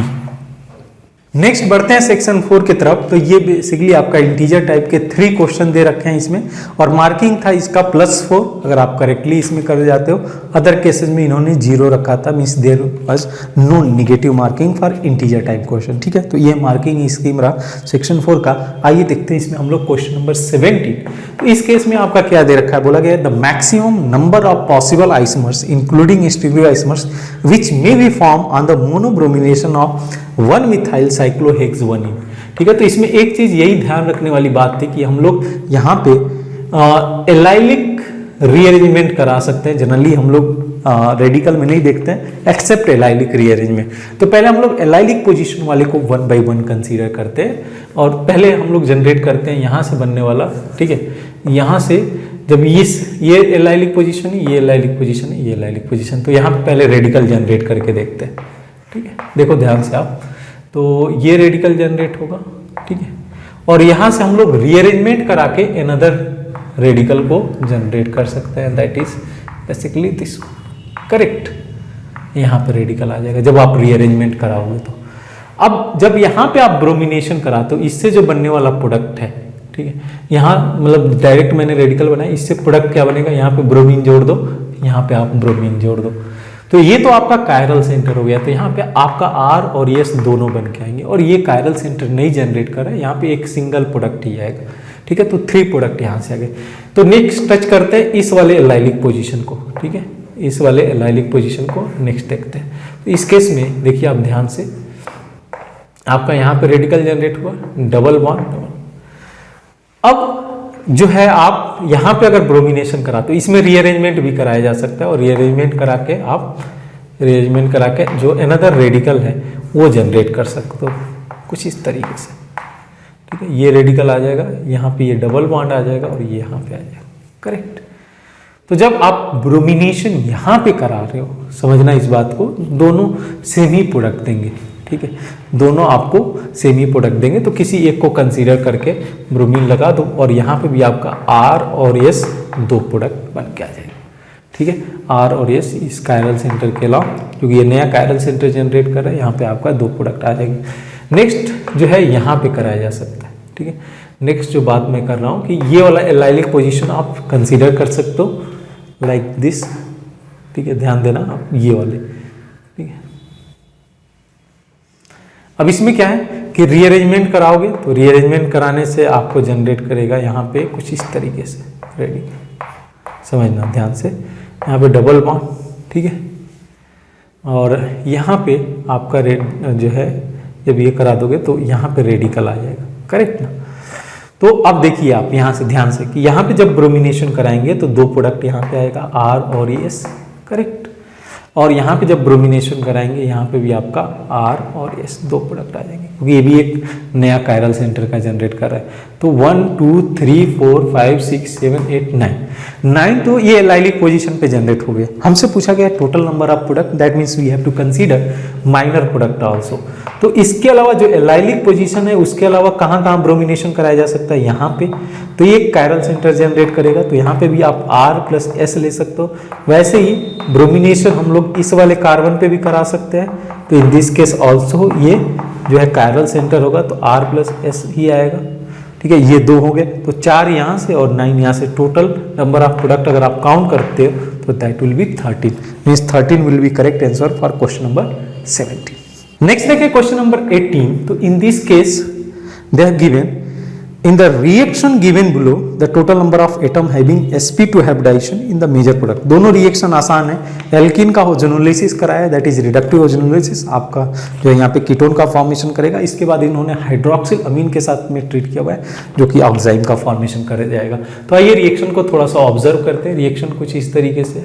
Next बढ़ते हैं सेक्शन 4 की तरफ। तो ये बेसिकली आपका इंटीजर टाइप के 3 क्वेश्चन दे रखे हैं इसमें, और मार्किंग था इसका +4 अगर आप करेक्टली इसमें कर जाते हो। अदर केसेस में इन्होंने 0 रखा था, means there was no negative marking for integer type question, ठीक है। तो ये मार्किंग स्कीम रहा सेक्शन 4 का। आइए देखते हैं इसमें हम लोग क्वेश्चन नंबर 17। तो इस केस में आपका क्या दे रखा है, बोला गया the maximum number of possible isomers including stereoisomers which may be form on the monobromination of one methyl cyclohexene, ठीक है। तो इसमें एक चीज यही ध्यान रखने वाली बात थी कि हम लोग यहाँ पे एलाइलिक रीअरेंजमेंट करा सकते हैं। जनरली हम लोग रेडिकल में नहीं देखते हैं एक्सेप्ट एलाइलिक रीअरेंजमेंट। तो पहले हम लोग एलाइलिक पोजीशन वाले को 1 by 1 कंसीडर करते हैं, और पहले हम लोग जनरेट करते हैं यहाँ से बनने वाला, ठीक है। यहाँ से जब ये एलाइलिक पोजीशन है, ये एलाइलिक पोजीशन है, ये एलाइलिक पोजीशन, तो यहाँ पे पहले रेडिकल जनरेट करके देखते हैं, ठीक है। देखो ध्यान से आप, तो ये रेडिकल जनरेट होगा, ठीक है, और यहाँ से हम लोग रीअरेंजमेंट करा के अनदर रेडिकल को जनरेट कर सकते हैं, that is basically this, correct. यहाँ पे रेडिकल आ जाएगा जब आप रीअरेंजमेंट कराओगे। तो अब जब यहाँ पे आप ब्रोमिनेशन करा तो इससे जो बनने वाला प्रोडक्ट है, ठीक है, यहाँ मतलब डायरेक्ट मैंने रेडिकल बनाया, इससे प्रोडक्ट क्या बनेगा, यहाँ पे ब्रोमीन जोड़ दो, यहाँ पे आप ब्रोमीन जोड़ दो, तो ये तो आपका कायरल सेंटर हो गया। तो यहाँ पे आपका R और S दोनों बन के आएंगे, और ये कायरल सेंटर नहीं जनरेट कर रहा है, यहाँ पे एक सिंगल प्रोडक्ट ही आएगा, ठीक है। तो 3 प्रोडक्ट यहाँ से आ गए। तो नेक्स्ट टच करते हैं इस वाले एलाइलिक पोजीशन को, ठीक है, इस वाले एलाइलिक पोजीशन को नेक्स्ट देखते हैं। तो इस केस में देखिए आप ध्यान से, आपका यहाँ पे रेडिकल जनरेट हुआ, डबल बॉन्ड, अब जो है आप यहाँ पे अगर ब्रोमिनेशन करा तो इसमें रीअरेंजमेंट भी कराया जा सकता है और रीअरेंजमेंट करा के जो अनदर रेडिकल है वो जनरेट कर सकते हो कुछ इस तरीके से, ठीक है। ये रेडिकल आ जाएगा, यहाँ पे ये डबल बॉन्ड आ जाएगा और ये यहाँ पे आ जाएगा, करेक्ट। तो जब आप ब्रोमिनेशन यहाँ पे करा रहे हो, समझना इस बात को, दोनों सेम ही प्रोडक्ट देंगे, ठीक है, दोनों आपको सेम ही प्रोडक्ट देंगे। तो किसी एक को कंसीडर करके ब्रोमीन लगा दो और यहाँ पे भी आपका R और S दो प्रोडक्ट बन के आ जाएगा, ठीक है। R और S इस कायरल सेंटर के अलावा, क्योंकि ये नया कायरल सेंटर जनरेट कर रहा है, यहाँ पे आपका दो प्रोडक्ट आ जाएंगे। नेक्स्ट जो है यहाँ पे कराया जा सकता है, ठीक है। नेक्स्ट जो बात मैं कर रहा हूँ कि ये वाला एलाइलिक पोजिशन आप कंसिडर कर सकते हो लाइक दिस, ठीक है, ध्यान देना आप ये वाले, ठीक है। अब इसमें क्या है कि रीअरेंजमेंट कराओगे तो रीअरेंजमेंट कराने से आपको जनरेट करेगा यहाँ पे कुछ इस तरीके से रेडी, समझना ध्यान से, यहाँ पे डबल बॉन्ड, ठीक है, और यहाँ पे आपका जो है जब ये करा दोगे तो यहाँ पे रेडिकल आ जाएगा, करेक्ट ना। तो अब देखिए आप यहाँ से ध्यान से कि यहाँ पे जब ब्रोमिनेशन कराएंगे तो दो प्रोडक्ट यहाँ पे आएगा R और S, करेक्ट। और यहाँ पे जब ब्रोमिनेशन कराएंगे यहाँ पे भी आपका R और S दो प्रोडक्ट आ जाएंगे, क्योंकि ये भी एक नया कायरल सेंटर का जनरेट कर रहा है। तो 1 2 3 4 5 6 7 8 9 तो ये एलाइलिक पोजीशन पे जनरेट हो गया। हमसे पूछा गया total number of product, that means we have to consider minor product also. तो इसके अलावा जो एलाइलिक पोजीशन है उसके अलावा कहाँ कहाँ ब्रोमिनेशन कराया जा सकता है, यहाँ पे तो ये कायरल सेंटर जनरेट करेगा, तो यहाँ पे भी आप R प्लस S ले सकते हो। वैसे ही ब्रोमिनेशन हम लोग इस वाले कार्बन पे भी करा सकते हैं, तो इन दिस केस ऑल्सो ये जो है कायरल सेंटर होगा तो R प्लस S ही आएगा, ठीक है। ये दो हो गए, तो 4 यहाँ से और 9 यहाँ से, टोटल नंबर ऑफ प्रोडक्ट अगर आप काउंट करते हो तो that will B 13, means 13 will be correct answer for question number 17। Next देखिए क्वेश्चन नंबर 18। तो in this case they have given in the reaction given below the total number of atom having sp2 hybridization in the major product। दोनों reaction आसान है, alkene का ozonolysis कराया है, that is reductive ozonolysis, आपका जो है यहाँ पे कीटोन का फॉर्मेशन करेगा। इसके बाद इन्होंने हाइड्रोक्सिल अमीन के साथ में ट्रीट किया हुआ है जो कि ऑक्साइम का फॉर्मेशन कर जाएगा। तो आइए रिएक्शन को थोड़ा सा ऑब्जर्व करते हैं। रिएक्शन कुछ इस तरीके से,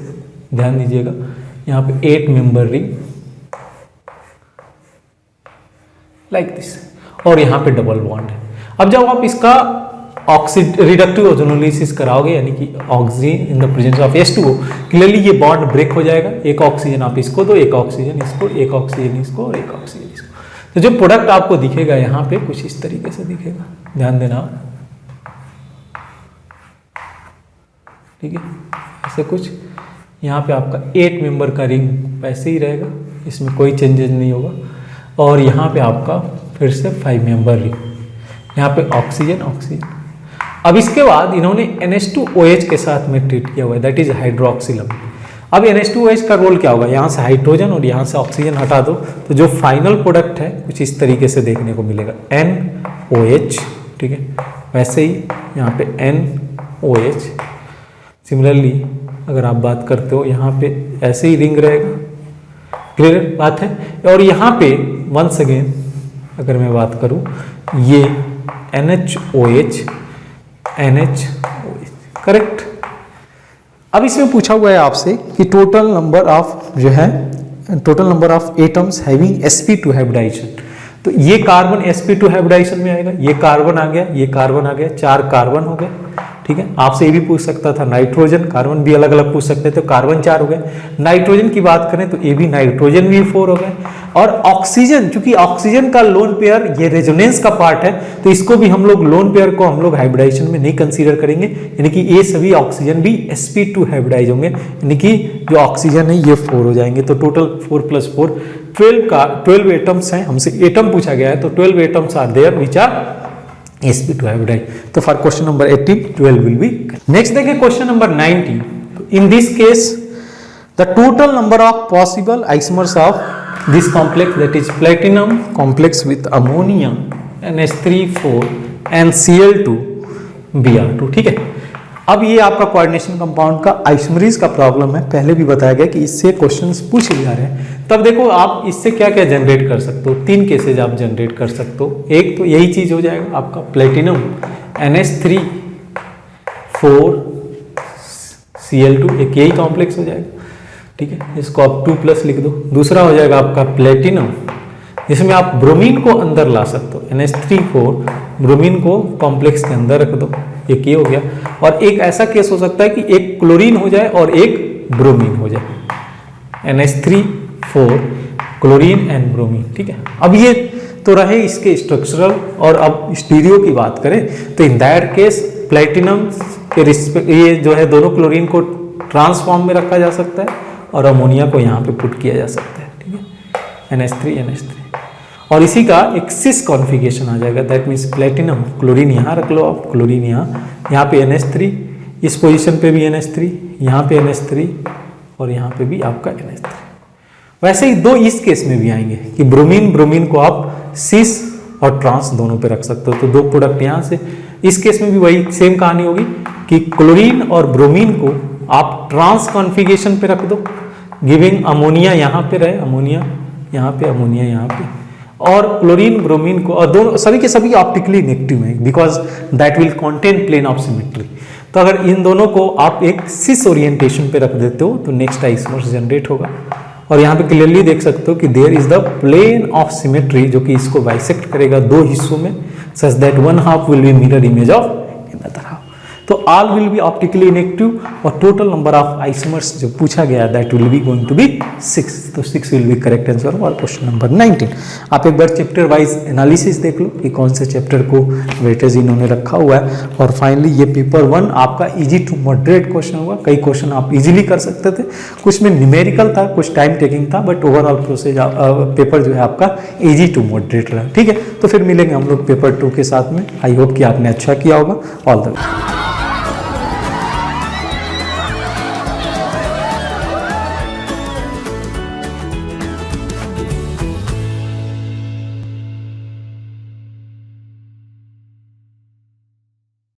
ध्यान दीजिएगा, यहाँ पे 8 मेंबर रिंग लाइक दिस और यहाँ पे डबल बॉन्ड है। अब जब आप इसका रिडक्टिव ओजोनोलिसिस कराओगे, यानी कि oxygen in the presence of H2O, clearly ये बॉन्ड ब्रेक हो जाएगा। एक ऑक्सीजन आप इसको दो, एक ऑक्सीजन इसको, एक ऑक्सीजन इसको और एक ऑक्सीजन इसको। तो जो प्रोडक्ट आपको दिखेगा यहाँ पे कुछ इस तरीके से दिखेगा, ध्यान देना, ठीक है। ऐसे कुछ यहाँ पे आपका 8 मेंबर का रिंग वैसे ही रहेगा, इसमें कोई चेंजेस नहीं होगा। और यहाँ पे आपका फिर से 5 मेंबर रिंग, यहाँ पे ऑक्सीजन ऑक्सीजन। अब इसके बाद इन्होंने NH2OH के साथ में ट्रीट किया हुआ है, दैट इज हाइड्रोक्सिल अमीन। अब NH2OH का रोल क्या होगा, यहाँ से हाइड्रोजन और यहाँ से ऑक्सीजन हटा दो, तो जो फाइनल प्रोडक्ट है कुछ इस तरीके से देखने को मिलेगा, NOH, ठीक है। वैसे ही यहाँ पे NOH। सिमिलरली अगर आप बात करते हो यहाँ पे ऐसे ही रिंग रहेगा, क्लियर बात है। और यहाँ पे वंस अगेन अगर मैं बात करूँ, ये NHOH करेक्ट। अब इसमें पूछा हुआ है आपसे कि टोटल नंबर ऑफ जो है total number of atoms having sp2 hybridisation. तो ये कार्बन sp2 हाइब्रिडाइजेशन में आएगा, ये कार्बन आ गया, ये कार्बन आ गया, 4 कार्बन हो गए, ठीक है। आपसे ये भी पूछ सकता था नाइट्रोजन, कार्बन भी अलग अलग पूछ सकते थे, तो कार्बन 4 हो गए। नाइट्रोजन की बात करें तो ये भी नाइट्रोजन भी 4 हो गए। और ऑक्सीजन, चूंकि ऑक्सीजन का लोन पेयर ये रेजोनेंस का पार्ट है, तो इसको भी हम लोग लोन पेयर को हम लोग हाइब्रिडाइजेशन में नहीं कंसीडर करेंगे, यानी कि ये सभी ऑक्सीजन भी sp2 हाइब्रिडाइज होंगे, यानी कि जो ऑक्सीजन है ये 4 हो जाएंगे। तो टोटल 4 + 4 12 एटम्स हैं, हमसे एटम पूछा गया है, तो 12 atoms are there which are sp2 hybridize. तो for question number 18 12 will be. Next देखिए question number 19। In this case the total number of possible isomers of this complex, that is platinum complex with ammonia NH3 4 and Cl2 Br2, ठीक है। अब ये आपका coordination compound का isomerism का problem है, पहले भी बताया गया कि इससे क्वेश्चंस पूछे जा रहे हैं। तब देखो आप इससे क्या क्या जनरेट कर सकते हो, 3 केसेज आप जनरेट कर सकते हो। एक तो यही चीज हो जाएगा आपका प्लेटिनम NH3 4Cl2, एक यही कॉम्प्लेक्स हो जाएगा, ठीक है, इसको आप 2+ लिख दो। दूसरा हो जाएगा आपका प्लेटिनम, जिसमें आप ब्रोमीन को अंदर ला सकते हो, NH3 ब्रोमीन को कॉम्प्लेक्स के अंदर रख दो, एक ये हो गया। और एक ऐसा केस हो सकता है कि एक क्लोरीन हो जाए और एक ब्रोमीन हो जाए, NH3 क्लोरीन एंड ब्रोमीन, ठीक है। अब ये तो रहे इसके स्ट्रक्चरल, और अब स्टीरियो की बात करें तो इन दैट केस प्लेटिनम के रिस्पेक्ट ये जो है दोनों क्लोरीन को ट्रांसफॉर्म में रखा जा सकता है और अमोनिया को यहाँ पे पुट किया जा सकता है, ठीक है, NH3 और इसी का एक सिस कॉन्फ़िगरेशन आ जाएगा। दैट मीन्स प्लेटिनम क्लोरीन यहाँ रख लो आप, क्लोरीन यहाँ पे NH3, इस पोजीशन पे भी NH3, यहाँ पे NH3 और यहाँ पे भी आपका NH3। वैसे ही दो इस केस में भी आएंगे कि ब्रोमीन को आप सिस और ट्रांस दोनों पे रख सकते हो, तो दो प्रोडक्ट यहाँ से। इस केस में भी वही सेम कहानी होगी कि क्लोरीन और ब्रोमीन को आप ट्रांस कॉन्फ़िगरेशन पे रख दो, गिविंग अमोनिया यहाँ पे रहे, अमोनिया यहाँ पे, अमोनिया यहाँ पे, और क्लोरीन ब्रोमीन को, और दोनों सभी के सभी ऑप्टिकली नेगेटिव है because that will contain plane of symmetry. तो अगर इन दोनों को आप एक सिस ओरिएंटेशन पे रख देते हो तो नेक्स्ट आइसोमर्स जनरेट होगा। और यहाँ पे क्लियरली देख सकते हो कि there is the plane of symmetry जो कि इसको बाइसेक्ट करेगा दो हिस्सों में, such that one half will be mirror image of another half. तो all will be optically inactive और टोटल नंबर ऑफ आइसोमर्स जो पूछा गया that will be going to be 6। तो 6 will be correct answer for question number 19। आप एक बार chapter wise analysis देख लो कि कौन से चैप्टर को वेटेज इन्होंने रखा हुआ है। और फाइनली ये पेपर 1 आपका इजी टू मॉडरेट क्वेश्चन होगा। कई क्वेश्चन आप इजीली कर सकते थे, कुछ में न्यूमेरिकल था, कुछ टाइम टेकिंग था, बट ओवरऑल प्रोसेस पेपर जो है आपका इजी टू मॉडरेट रहा, ठीक है। तो फिर मिलेंगे हम लोग पेपर 2 के साथ में। आई होप कि आपने अच्छा किया होगा। All the best.